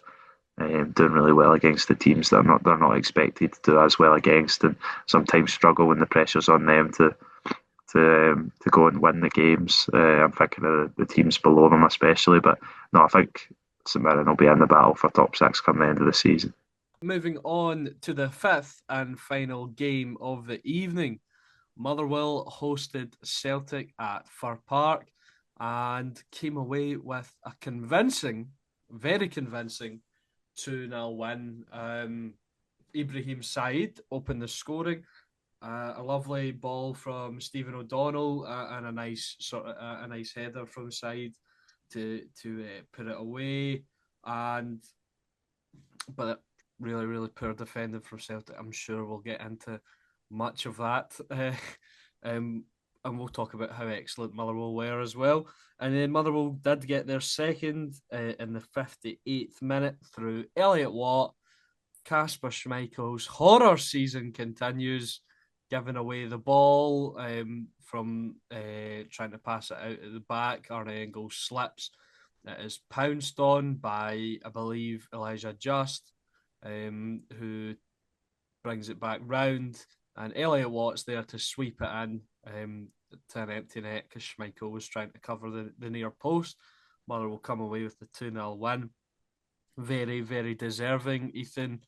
doing really well against the teams that they're not expected to do as well against, and sometimes struggle when the pressure's on them to go and win the games. I'm thinking of the teams below them especially, but no, I think St Mirren will be in the battle for top six come the end of the season. Moving on to the 5th and final game of the evening. Motherwell hosted Celtic at Fir Park and came away with a convincing, very convincing 2-0 win. Ibrahim Said opened the scoring. A lovely ball from Stephen O'Donnell and a nice header from Said to put it away. But really, really poor defending from Celtic. I'm sure we'll get into much of that. And we'll talk about how excellent Motherwell were as well. And then Motherwell did get their second in the 58th minute through Elliot Watt. Kasper Schmeichel's horror season continues, giving away the ball from trying to pass it out at the back. Arne Engels slips. It is pounced on by, I believe, Elijah Just, who brings it back round. And Elliot Watt's there to sweep it in to an empty net because Schmeichel was trying to cover the near post. Mother will come away with the 2-0 win. Very, very deserving, Ethan.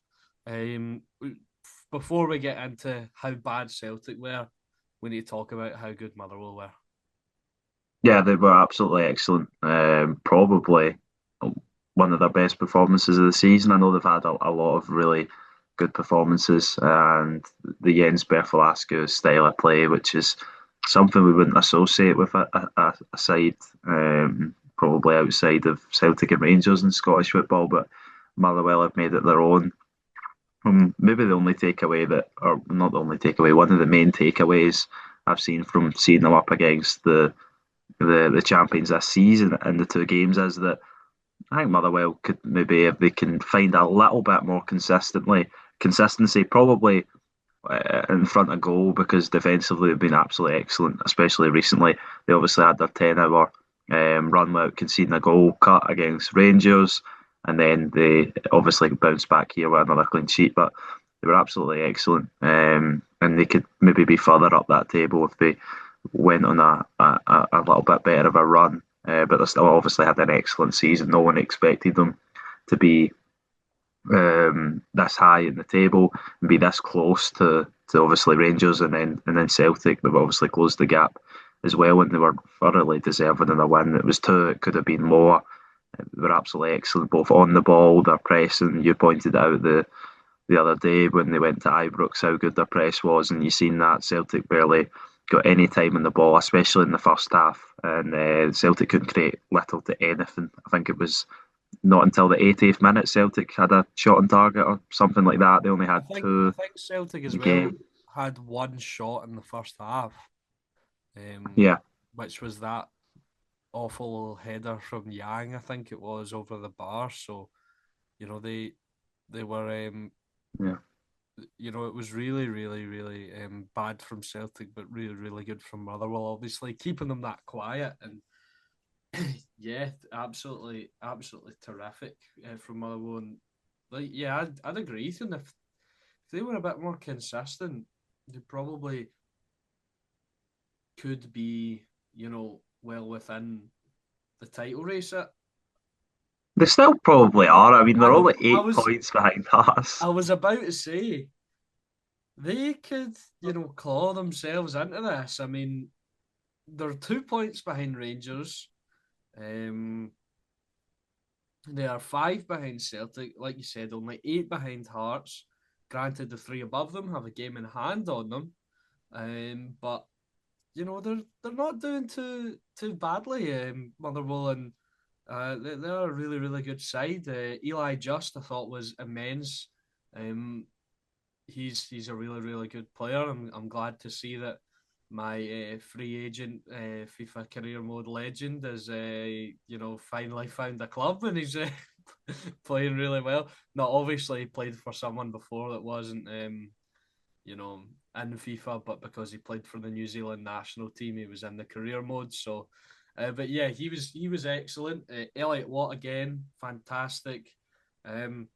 Before we get into how bad Celtic were, we need to talk about how good Motherwell were. Yeah, they were absolutely excellent. Probably one of their best performances of the season. I know they've had a lot of really good performances, and the Jens Berthel Askou style of play, which is something we wouldn't associate with a side probably outside of Celtic and Rangers in Scottish football, but Motherwell have made it their own. Maybe the only takeaway or not the only takeaway, one of the main takeaways I've seen from seeing them up against the champions this season in the 2 games is that I think Motherwell could maybe, if they can find a little bit more consistency, probably in front of goal, because defensively they've been absolutely excellent, especially recently. They obviously had their 10-hour run without conceding a goal cut against Rangers, and then they obviously bounced back here with another clean sheet. But they were absolutely excellent, and they could maybe be further up that table if they went on a little bit better of a run. But they still obviously had an excellent season. No one expected them to be this high in the table and be this close to obviously Rangers and then Celtic. They've obviously closed the gap as well, and they were thoroughly deserving of a win. It was two; it could have been more. They were absolutely excellent, both on the ball, their pressing. You pointed out the other day when they went to Ibrox how good their press was, and you seen that Celtic barely got any time on the ball, especially in the first half, and Celtic couldn't create little to anything. I think it was not until the 80th minute Celtic had a shot on target or something like that. They only I had think I two think Celtic in as the well game. had one shot in the first half, um, Yeah, which was that awful header from Yang, I think it was, over the bar. So they were yeah. it was really, really, really bad from Celtic, but really, really good from Motherwell. Obviously, keeping them that quiet and yeah, absolutely, absolutely terrific from Motherwell. And like, yeah, I'd agree with you. If they were a bit more consistent, they probably could be, well within the title race. They still probably are. I mean, they're I only know. I eight was points behind us. I was about to say they could, claw themselves into this. I mean, they're 2 points behind Rangers. Um, they are five behind Celtic, like you said, only eight behind Hearts. Granted, the three above them have a game in hand on them, but they're not doing too badly. Motherwell and they're a really really good side. Eli Just I thought was immense. Um, he's a really really good player. I'm glad to see that my free agent FIFA career mode legend has finally found a club and he's playing really well. Not obviously played for someone before that wasn't you know in FIFA, but because he played for the New Zealand national team, he was in the career mode. So, but yeah, he was excellent. Elliot Watt again, fantastic. Um,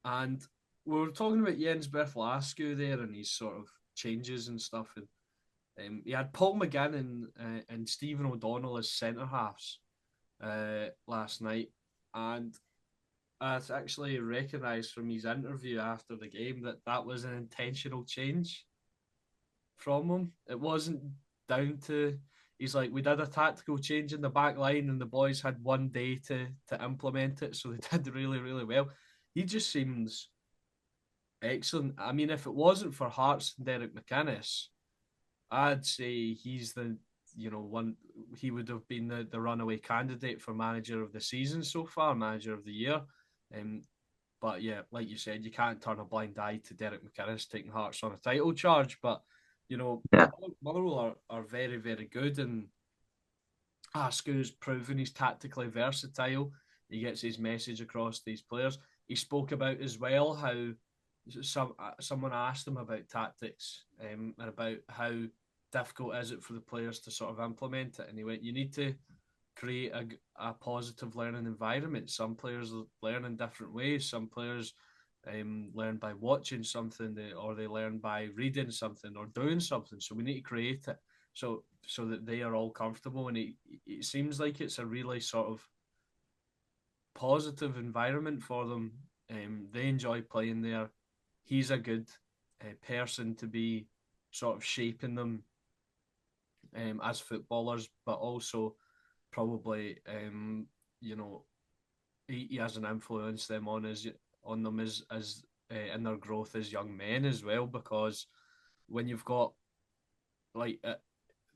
and we were talking about Jens Berthel Askou there and his sort of changes and stuff. And he had Paul McGinn and Stephen O'Donnell as centre halves last night. And I actually recognised from his interview after the game that that was an intentional change from him. It wasn't down to. He's like, we did a tactical change in the back line, and the boys had one day to implement it, so they did really really well. He just seems excellent. I mean, if it wasn't for Hearts and Derek McInnes, I'd say he's the one. He would have been the runaway candidate for manager of the season so far, manager of the year. Um, but yeah, like you said, you can't turn a blind eye to Derek McInnes taking Hearts on a title charge. But Yeah, Motherwell are very very good, and Askew's proven he's tactically versatile. He gets his message across to these players. He spoke about as well how someone asked him about tactics and about how difficult is it for the players to sort of implement it, and he went, "You need to create a positive learning environment. Some players learn in different ways. Some players learn by watching something, or they learn by reading something or doing something. So we need to create it so that they are all comfortable. And it seems like it's a really sort of positive environment for them. They enjoy playing there. He's a good person to be sort of shaping them as footballers, but also probably he has an influence them on them as in their growth as young men as well, because when you've got like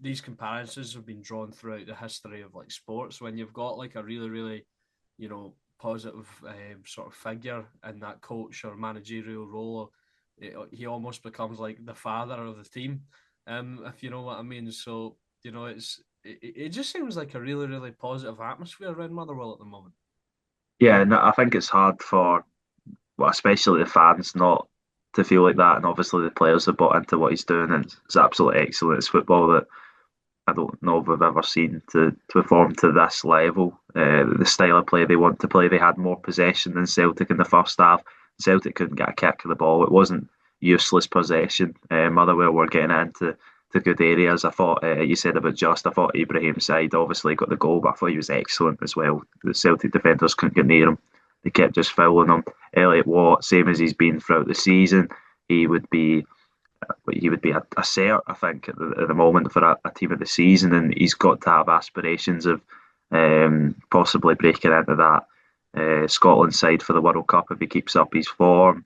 these comparisons have been drawn throughout the history of like sports, when you've got like a really really positive sort of figure in that coach or managerial role, he almost becomes like the father of the team, if you know what I mean. So it just seems like a really really positive atmosphere around Motherwell at the moment. yeah, and I think it's hard for, well, especially the fans not to feel like that, and obviously the players have bought into what he's doing, and it's absolutely excellent. It's football that I don't know if I've ever seen to perform to this level. The style of play they want to play, they had more possession than Celtic in the first half. Celtic couldn't get a kick of the ball. It wasn't useless possession. Motherwell were getting into good areas. I thought you said about Just. I thought Ibrahim's side obviously got the goal, but I thought he was excellent as well. The Celtic defenders couldn't get near him. They kept just fouling him. Elliot Watt, same as he's been throughout the season, he would be a cert, I think, at the moment for a team of the season, and he's got to have aspirations of possibly breaking into that Scotland side for the World Cup if he keeps up his form.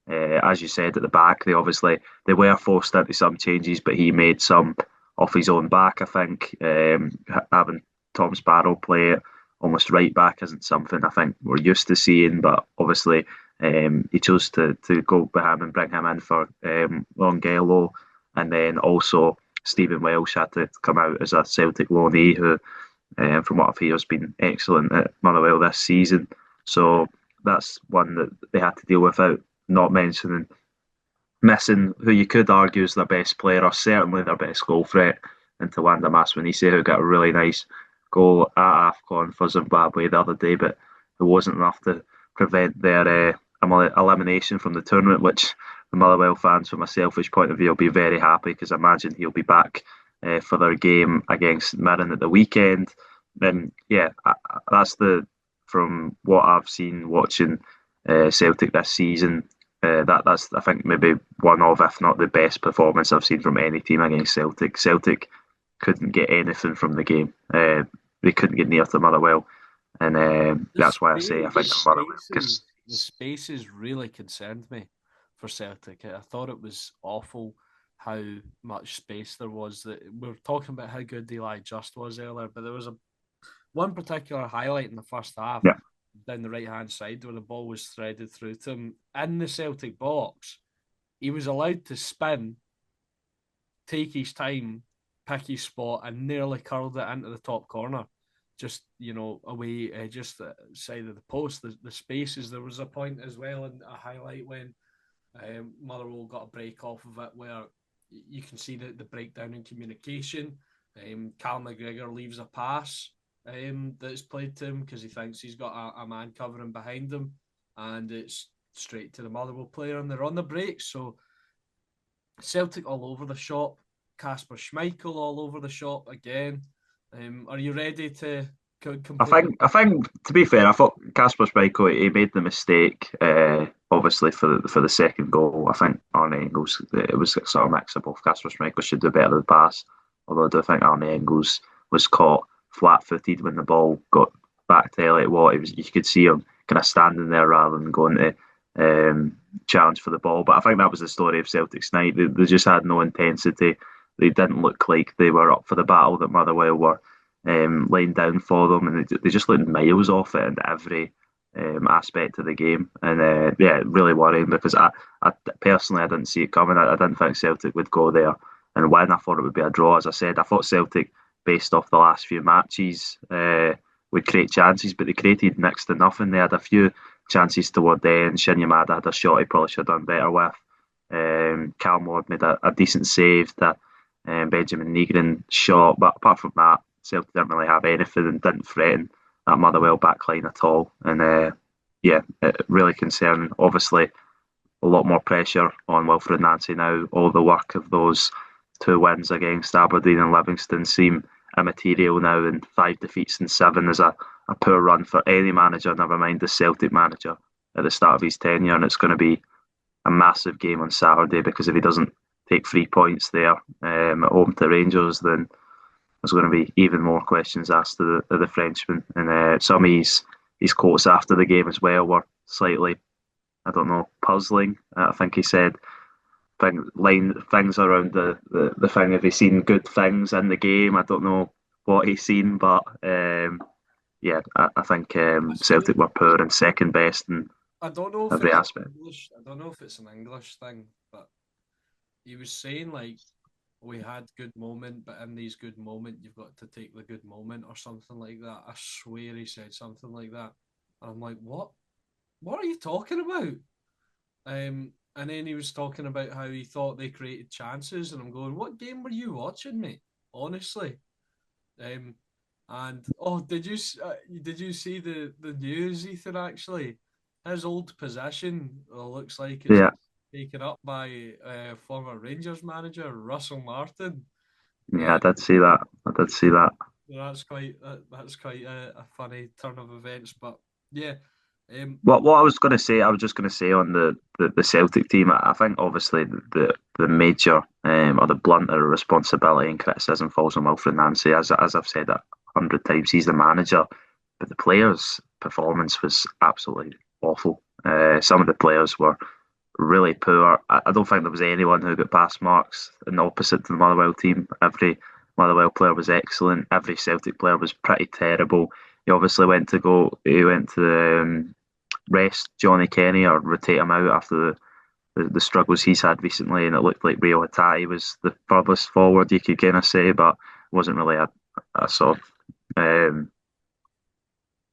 As you said at the back, they were forced into some changes, but he made some off his own back. I think having Tom Sparrow play it almost right back isn't something I think we're used to seeing, but obviously he chose to go behind and bring him in for Longello, and then also Stephen Welsh had to come out as a Celtic loanee who, from what I've heard, has been excellent at Motherwell this season. So that's one that they had to deal with, without not mentioning missing who you could argue is their best player, or certainly their best goal threat, into Wanda Maswinise, who got a really nice goal at AFCON for Zimbabwe the other day, but it wasn't enough to prevent their elimination from the tournament, which the Motherwell fans, from a selfish point of view, will be very happy, because I imagine he'll be back for their game against Mirren at the weekend. And yeah, that's from what I've seen watching Celtic this season. That's, I think, maybe one of, if not the best performance I've seen from any team against Celtic. Celtic couldn't get anything from the game. They couldn't get near to Motherwell, and that's why I say I think Motherwell. Because the spaces really concerned me for Celtic. I thought it was awful how much space there was. That we were talking about how good Eli Just was earlier, but there was one particular highlight in the first half, yeah, down the right hand side, where the ball was threaded through to him in the Celtic box. He was allowed to spin, take his time, pick his spot, and nearly curled it into the top corner. Just, away, just the side of the post, the spaces. There was a point as well in a highlight when Motherwell got a break off of it, where you can see the breakdown in communication. Cal McGregor leaves a pass that's played to him because he thinks he's got a man covering behind him, and it's straight to the Motherwell player, and they're on the break. So Celtic all over the shop, Kasper Schmeichel all over the shop again. Are you ready to complete? I think to be fair, I thought Kasper Schmeichel, he made the mistake. Obviously for the second goal, I think Arne Engels, it was sort of mix up. Kasper Schmeichel should do better with the pass, although I do think Arne Engels was caught flat-footed when the ball got back to Elliot Watt. You could see him kind of standing there rather than going to challenge for the ball. But I think that was the story of Celtic's night. They just had no intensity. They didn't look like they were up for the battle that Motherwell were laying down for them, and they just looked miles off it in every aspect of the game. And yeah, really worrying, because I personally, I didn't see it coming. I didn't think Celtic would go there and win. I thought it would be a draw. As I said, I thought Celtic, based off the last few matches, would create chances, but they created next to nothing. They had a few chances toward the end. Shin Yamada had a shot he probably should have done better with. Cal Ward made a decent save to Benjamin Negrin shot, but apart from that, Celtic didn't really have anything and didn't threaten that Motherwell backline at all. And yeah, really concerning. Obviously, a lot more pressure on Wilfred Nancy now. All the work of those two wins against Aberdeen and Livingston seem immaterial now, and 5 defeats in 7 is a poor run for any manager, never mind the Celtic manager, at the start of his tenure. And it's going to be a massive game on Saturday, because if he doesn't take 3 points there at home to Rangers, then there's going to be even more questions asked of the Frenchman. And some of his quotes after the game as well were slightly, I don't know, puzzling. I think he said things around the thing. Have he seen good things in the game? I don't know what he's seen, but yeah, I think Celtic were poor and second best in I don't know if every it's aspect. English. I don't know if it's an English thing, but he was saying like, we had good moment, but in these good moment, you've got to take the good moment, or something like that. I swear he said something like that. And I'm like, what? What are you talking about? And then he was talking about how he thought they created chances, and I'm going, what game were you watching, mate? Honestly. And did you see the news, Ethan? Actually, his old position looks like it's Yeah, taken up by former Rangers manager Russell Martin. yeah, I Uh, did see that. I did see that. that's quite a funny turn of events, but yeah, um, What I was going to say, I was just going to say on the Celtic team, I think obviously the major or the blunter responsibility and criticism falls on Wilfred Nancy. As I've said 100 times, he's the manager, but the players' performance was absolutely awful. Some of the players were really poor. I don't think there was anyone who got past marks, and opposite to the Motherwell team. Every Motherwell player was excellent. Every Celtic player was pretty terrible. He obviously went to go. He went to rest Johnny Kenny or rotate him out after the struggles he's had recently, and it looked like Rio Hatate was the furthest forward you could kind of say, but wasn't really a sort of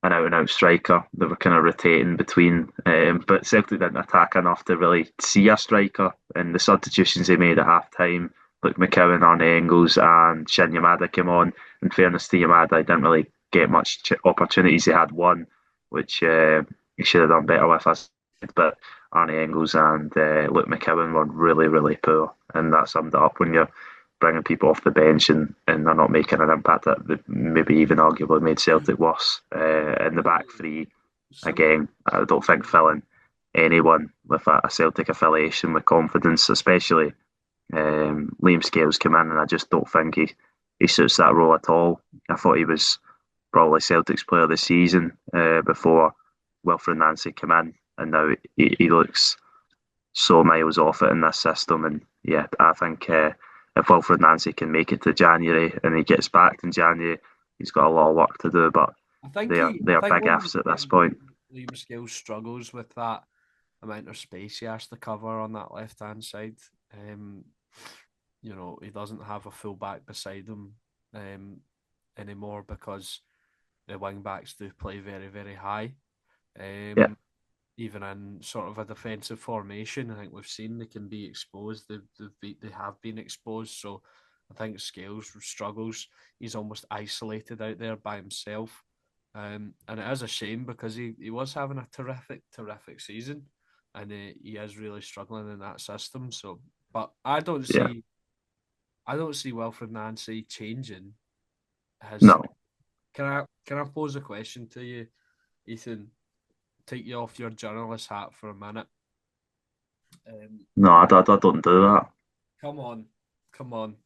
an out and out striker. They were kind of rotating between, but Celtic didn't attack enough to really see a striker. And the substitutions they made at half time, like McCowan, Arne Engels, and Shin Yamada came on. In fairness to Yamada, he didn't really get much opportunities. He had one, which he should have done better with us. But Arne Engels and Luke McCowan were really, really poor, and that summed it up when you're bringing people off the bench and they're not making an impact that maybe even arguably made Celtic worse. In the back three, some again, I don't think filling anyone with a Celtic affiliation with confidence, especially Liam Scales came in, and I just don't think he suits that role at all. I thought he was probably Celtic's player of the season before Wilfred Nancy came in, and now he looks so miles off it in this system. And yeah, I think if Wilfred Nancy can make it to January and he gets back in January, he's got a lot of work to do. But I they're think big one of the ifs at this things point. Liam Scales struggles with that amount of space he has to cover on that left hand side. Um, he doesn't have a full back beside him anymore because the wing backs do play very, very high. Yeah, Even in sort of a defensive formation, I think we've seen they can be exposed. They have been exposed. So I think Scales struggles. He's almost isolated out there by himself. And it is a shame because he was having a terrific season, and he is really struggling in that system. So, but yeah, I don't see Wilfred Nancy changing his. no, Can I pose a question to you, Ethan? Take you off your journalist hat for a minute. no, I don't do that. Come on, come on.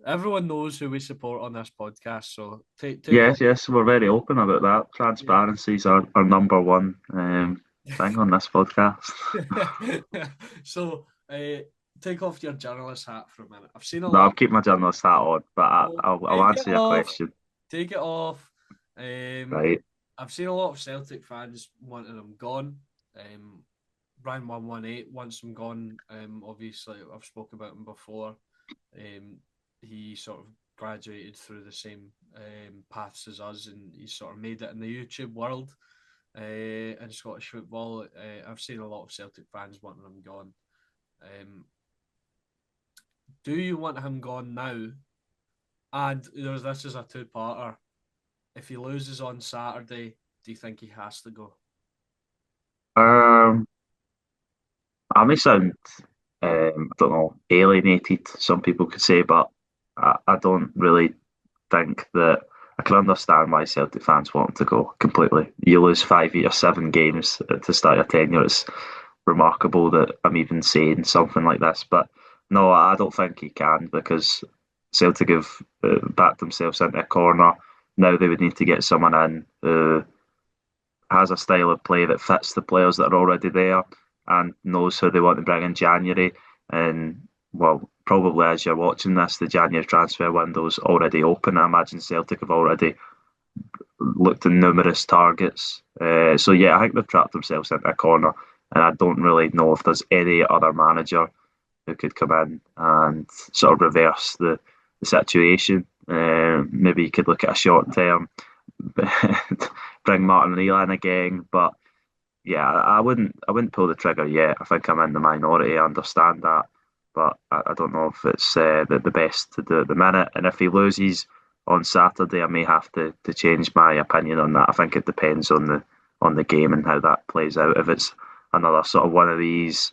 Everyone knows who we support on this podcast, so take off. Yes, yes, we're very open about that. Yeah. Transparency's our number one thing on this podcast. So take off your journalist hat for a minute. I've seen a No, I'll lot. keep my journalist hat on, but So I'll take it answer your off. question. Take it off. Um, Right. I've seen a lot of Celtic fans wanting him gone. Brian 118 wants him gone. Obviously, I've spoken about him before. He sort of graduated through the same paths as us, and he sort of made it in the YouTube world in Scottish football. I've seen a lot of Celtic fans wanting him gone. Do you want him gone now? And this is a two-parter. If he loses on Saturday, do you think he has to go? Um, I may sound, I don't know, alienated, some people could say, but I don't really think that I can understand why Celtic fans want him to go completely. You lose 5 or 7 games to start your tenure. It's remarkable that I'm even saying something like this, but no, I don't think he can because Celtic have backed themselves into a corner. Now they would need to get someone in who has a style of play that fits the players that are already there and knows who they want to bring in January. And well, probably as you're watching this, the January transfer window's already open. I imagine Celtic have already looked at numerous targets. So yeah, I think they've trapped themselves into a corner, and I don't really know if there's any other manager who could come in and sort of reverse the situation. Maybe you could look at a short term, bring Martin Neal in again, but yeah, I wouldn't pull the trigger yet. I think I'm in the minority. I understand that, but I don't know if it's the best to do at the minute. And if he loses on Saturday, I may have to change my opinion on that. I think it depends on on the game and how that plays out. If it's another sort of one of these,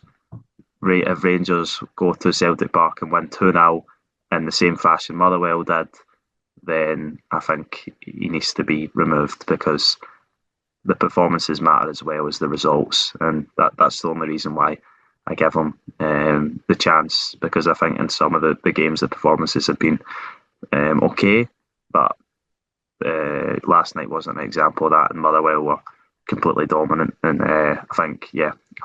if Rangers go to Celtic Park and win 2-0 in the same fashion Motherwell did, then I think he needs to be removed because the performances matter as well as the results, and that's the only reason why I give him the chance, because I think in some of the games the performances have been okay, but last night wasn't an example of that, and Motherwell were completely dominant, and I think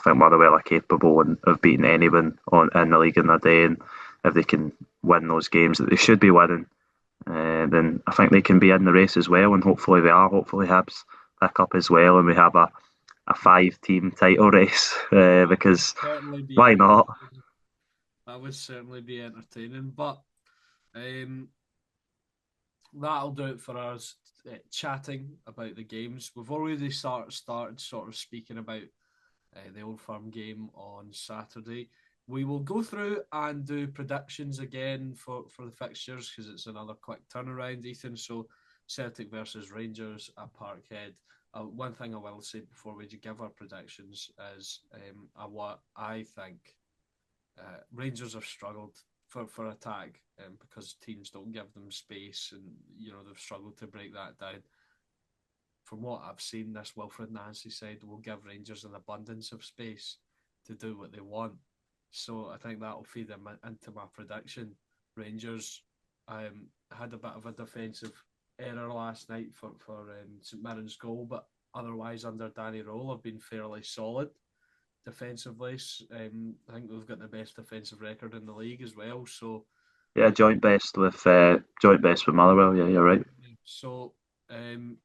Motherwell are capable of beating anyone in the league in their day, and if they can win those games that they should be winning, then I think they can be in the race as well, and hopefully they are. Hopefully Hibs pick up as well, and we have a 5-team title race because Certainly be why not? entertaining. That would certainly be entertaining. But um, that'll do it for us chatting about the games. We've already started sort of speaking about the Old Firm game on Saturday. We will go through and do predictions again for the fixtures because it's another quick turnaround, Ethan. So Celtic versus Rangers at Parkhead. One thing I will say before we give our predictions is what I think Rangers have struggled for attack because teams don't give them space, and they've struggled to break that down. From what I've seen, this Wilfred Nancy side will give Rangers an abundance of space to do what they want. So I think that'll feed them into my prediction. Rangers had a bit of a defensive error last night for St Mirren's goal, but otherwise under Danny Role have been fairly solid defensively. I think they've got the best defensive record in the league as well. So Yeah, joint best with Motherwell. Yeah, you're right. So I'm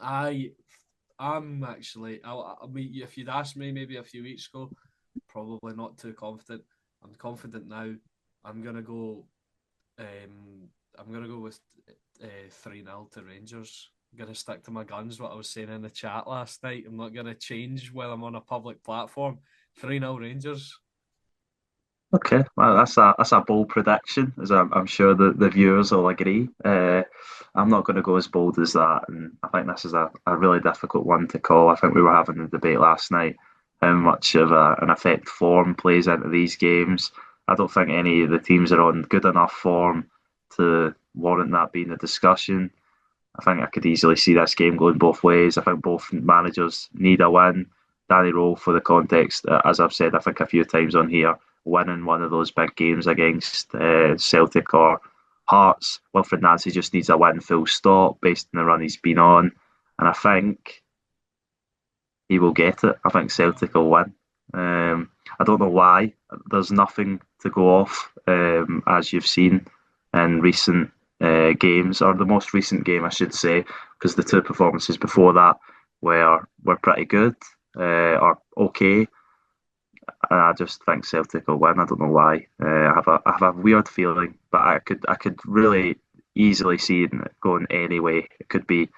actually. I mean, if you'd asked me maybe a few weeks ago, probably not too confident. I'm confident now. I'm gonna go. I'm gonna go with 3-0 to Rangers. I'm gonna stick to my guns. What I was saying in the chat last night. I'm not gonna change while I'm on a public platform. 3-0 Rangers. Okay, well, that's a bold prediction, as I'm sure the viewers will agree. I'm not going to go as bold as that, and I think this is a really difficult one to call. I think we were having a debate last night how much of an effect form plays into these games. I don't think any of the teams are on good enough form to warrant that being a discussion. I think I could easily see this game going both ways. I think both managers need a win. Danny Rowe, for the context, as I've said, I think a few times on here, winning one of those big games against Celtic or Hearts. Wilfred Nancy just needs a win, full stop, based on the run he's been on. And I think he will get it. I think Celtic will win. I don't know why. There's nothing to go off, as you've seen in recent games, or the most recent game, I should say, because the two performances before that were pretty good, or okay. I just think Celtic will win. I don't know why. I have a weird feeling, but I could really easily see it going any way. It could be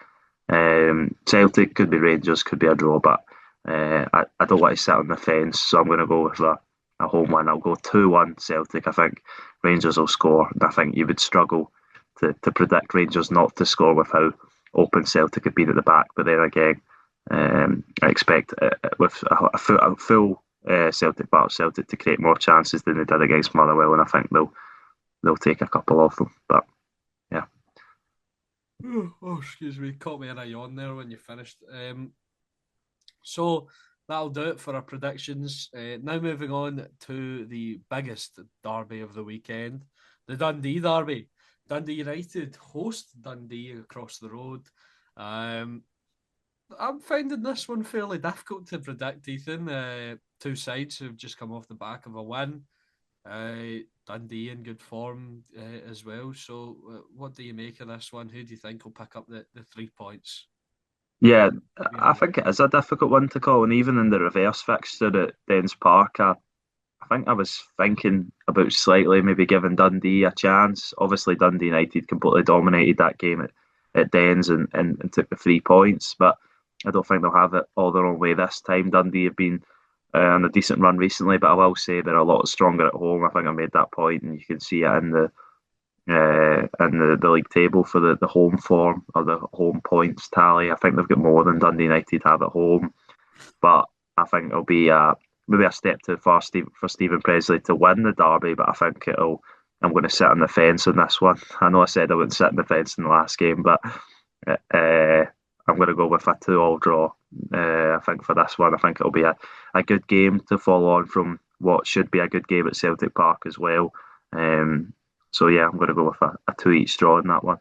Celtic, could be Rangers, could be a draw, but I don't want to sit on the fence, so I'm going to go with a home win. I'll go 2-1 Celtic. I think Rangers will score, and I think you would struggle to predict Rangers not to score with how open Celtic have been at the back. But then again, I expect with a full Celtic battle, Celtic to create more chances than they did against Motherwell, and I think they'll take a couple of them. But yeah. Oh, excuse me, caught me in a yawn there when you finished. So that'll do it for our predictions. Now moving on to the biggest derby of the weekend, the Dundee derby. Dundee United host Dundee across the road. I'm finding this one fairly difficult to predict, Ethan. Two sides have just come off the back of a win. Dundee in good form as well. So, what do you make of this one? Who do you think will pick up the 3 points? Yeah, I think it is a difficult one to call, and even in the reverse fixture at Dens Park, I think I was thinking about slightly maybe giving Dundee a chance. Obviously, Dundee United completely dominated that game at Dens and took the 3 points, but I don't think they'll have it all their own way this time. Dundee have been on a decent run recently, but I will say they're a lot stronger at home. I think I made that point, and you can see it in in the league table for the home form or the home points tally. I think they've got more than Dundee United have at home, but I think it'll be maybe a step too far for Stephen Presley to win the derby. But I think it'll. I'm going to sit on the fence on this one. I know I said I wouldn't sit on the fence in the last game, but I'm going to go with a 2-all draw. I think for this one, I think it'll be a good game to follow on from what should be a good game at Celtic Park as well. So yeah, I'm going to go with a 2 each draw in that one.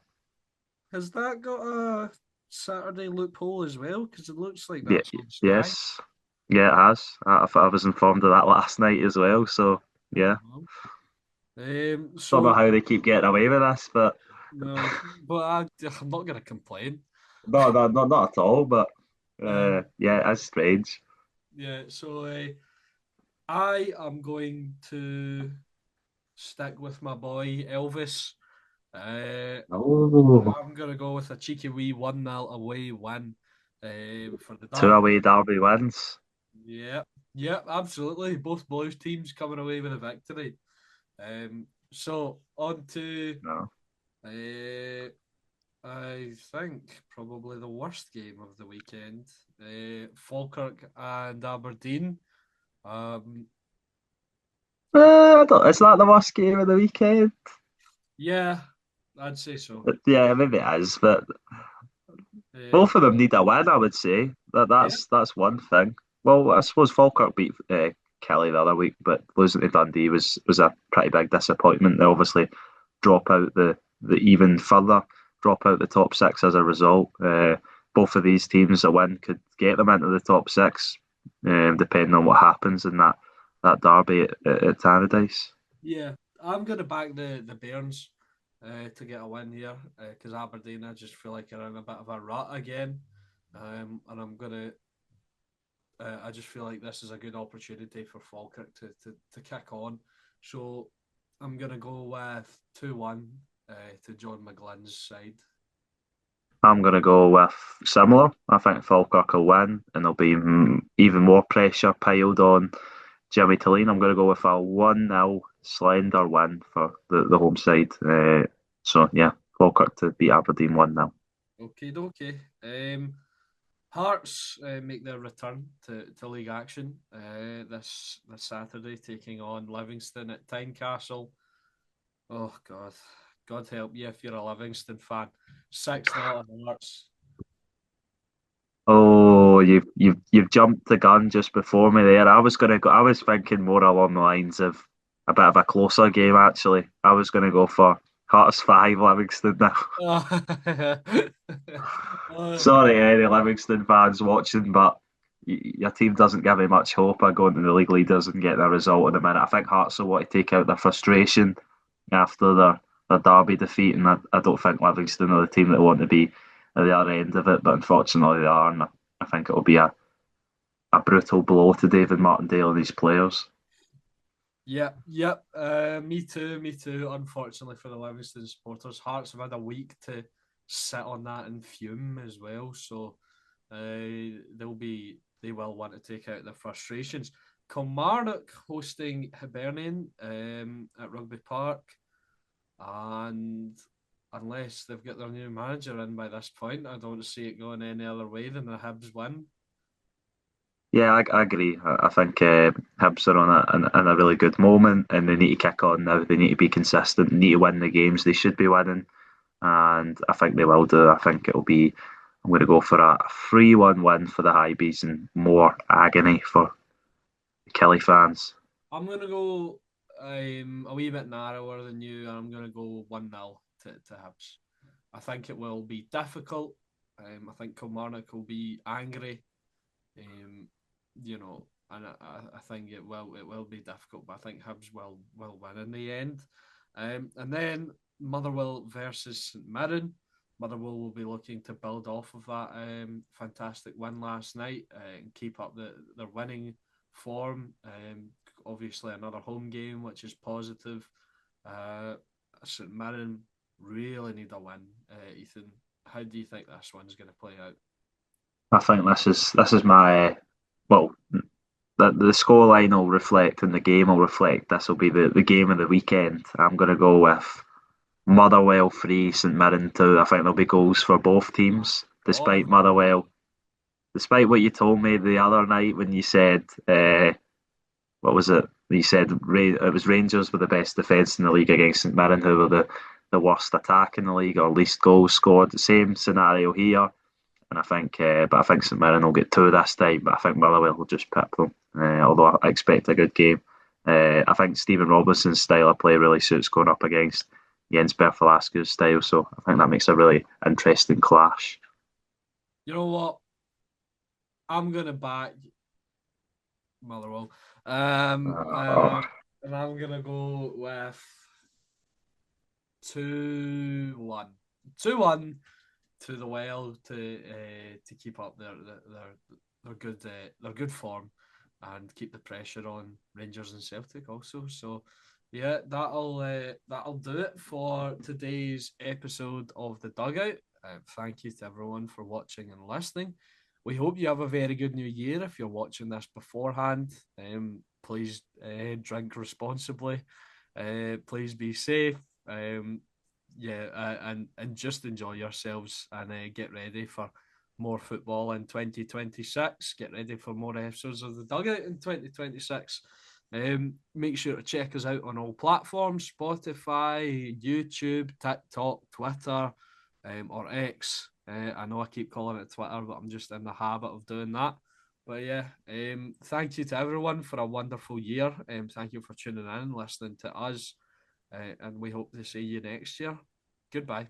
Has that got a Saturday loophole as well? Because it looks like Yeah, that's on Sky. yes, yeah, it has. I was informed of that last night as well. So yeah, Uh-huh. don't know So how they keep getting away with this, but no, but I'm not gonna complain. not at all. But Um, yeah, it's strange. yeah, so I am going to stick with my boy Elvis. Uh, Oh, I'm gonna go with a cheeky wee 1-0 away win for the two derby. away derby wins. Yeah, yeah, absolutely. Both Blues teams coming away with a victory. So on to No. uh, I think probably the worst game of the weekend. Falkirk and Aberdeen. Um, I don't, it's not the worst game of the weekend. yeah, I'd say so. Yeah, maybe it is, but Um, both of them need a win. I would say yeah, that's one thing. Well, I suppose Falkirk beat Kelly the other week, but losing to Dundee was a pretty big disappointment. They obviously drop out the even further, drop out the top six as a result. Both of these teams, a win could get them into the top six, depending on what happens in that derby at Tannadice. yeah. I'm gonna back the Bairns to get a win here because Aberdeen, I just feel like are in a bit of a rut again, and I'm gonna. I just feel like this is a good opportunity for Falkirk to kick on. So I'm gonna go with 2-1 to John McGlynn's side. I'm going to go with similar. I think Falkirk will win, and there'll be even more pressure piled on Jimmy Tilleen. I'm going to go with a 1-0 slender win for the home side. So, yeah, Falkirk to beat Aberdeen 1-0. Okay, okay. Hearts make their return to league action this Saturday, taking on Livingston at Tynecastle. Oh God, God help you if you're a Livingston fan. 6-0 Hearts. Oh, you've jumped the gun just before me there. I was gonna go. I was thinking more along the lines of a bit of a closer game. Actually, I was gonna go for Hearts 5, Livingston now. Uh, Sorry, any Livingston fans watching, but your team doesn't give me much hope of going to the league leaders and getting a result in a minute. I think Hearts will want to take out their frustration after their derby defeat, and I don't think Livingston are the team that want to be at the other end of it, but unfortunately they are, and I think it'll be a brutal blow to David Martindale and his players. Yep, yep. Me too, me too. Unfortunately for the Livingston supporters, Hearts have had a week to sit on that and fume as well. So they will want to take out their frustrations. Kilmarnock hosting Hibernian at Rugby Park, and unless they've got their new manager in by this point, I don't see it going any other way than the Hibs win. Yeah, I agree. I think Hibs are on in a really good moment, and they need to kick on now. They need to be consistent. They need to win the games they should be winning, and I think they will do. I think it'll be. I'm going to go for a 3-1 win for the Hibees and more agony for the Kelly fans. I'm gonna go a wee bit narrower than you, and I'm gonna go 1-0 to Hibs. I think it will be difficult. I think Kilmarnock will be angry. Um, and I think it will be difficult, but I think Hibs will win in the end. And then Motherwell versus St Mirren. Motherwell will be looking to build off of that fantastic win last night and keep up their winning form. Obviously, another home game, which is positive. Uh, St Mirren really need a win. Ethan, how do you think this one's going to play out? I think this is my well, the scoreline will reflect and the game will reflect. This will be the game of the weekend. I'm going to go with Motherwell 3, St Mirren 2. I think there'll be goals for both teams, Oh, despite Motherwell. Despite what you told me the other night when you said, what was it? You said it was Rangers were the best defence in the league against St Mirren, who were the worst attack in the league or least goals scored. The same scenario here. And I think, but I think St Mirren will get two this time. But I think Motherwell will just pip them. Although I expect a good game. I think Stephen Robinson's style of play really suits going up against Jens Berthel Askew's style. So I think that makes a really interesting clash. you know what? I'm gonna back Motherwell. Oh, And I'm gonna go with 2-1. 2-1 to the Well to keep up their good form and keep the pressure on Rangers and Celtic also. So yeah, that'll do it for today's episode of the Dugout. Thank you to everyone for watching and listening. We hope you have a very good new year. If you're watching this beforehand, please drink responsibly. Please be safe. And just enjoy yourselves and get ready for more football in 2026. Get ready for more episodes of the Dugout in 2026. Make sure to check us out on all platforms: Spotify, YouTube, TikTok, Twitter, or X. I know I keep calling it Twitter, but I'm just in the habit of doing that. But yeah, thank you to everyone for a wonderful year. Thank you for tuning in and listening to us. And we hope to see you next year. Goodbye.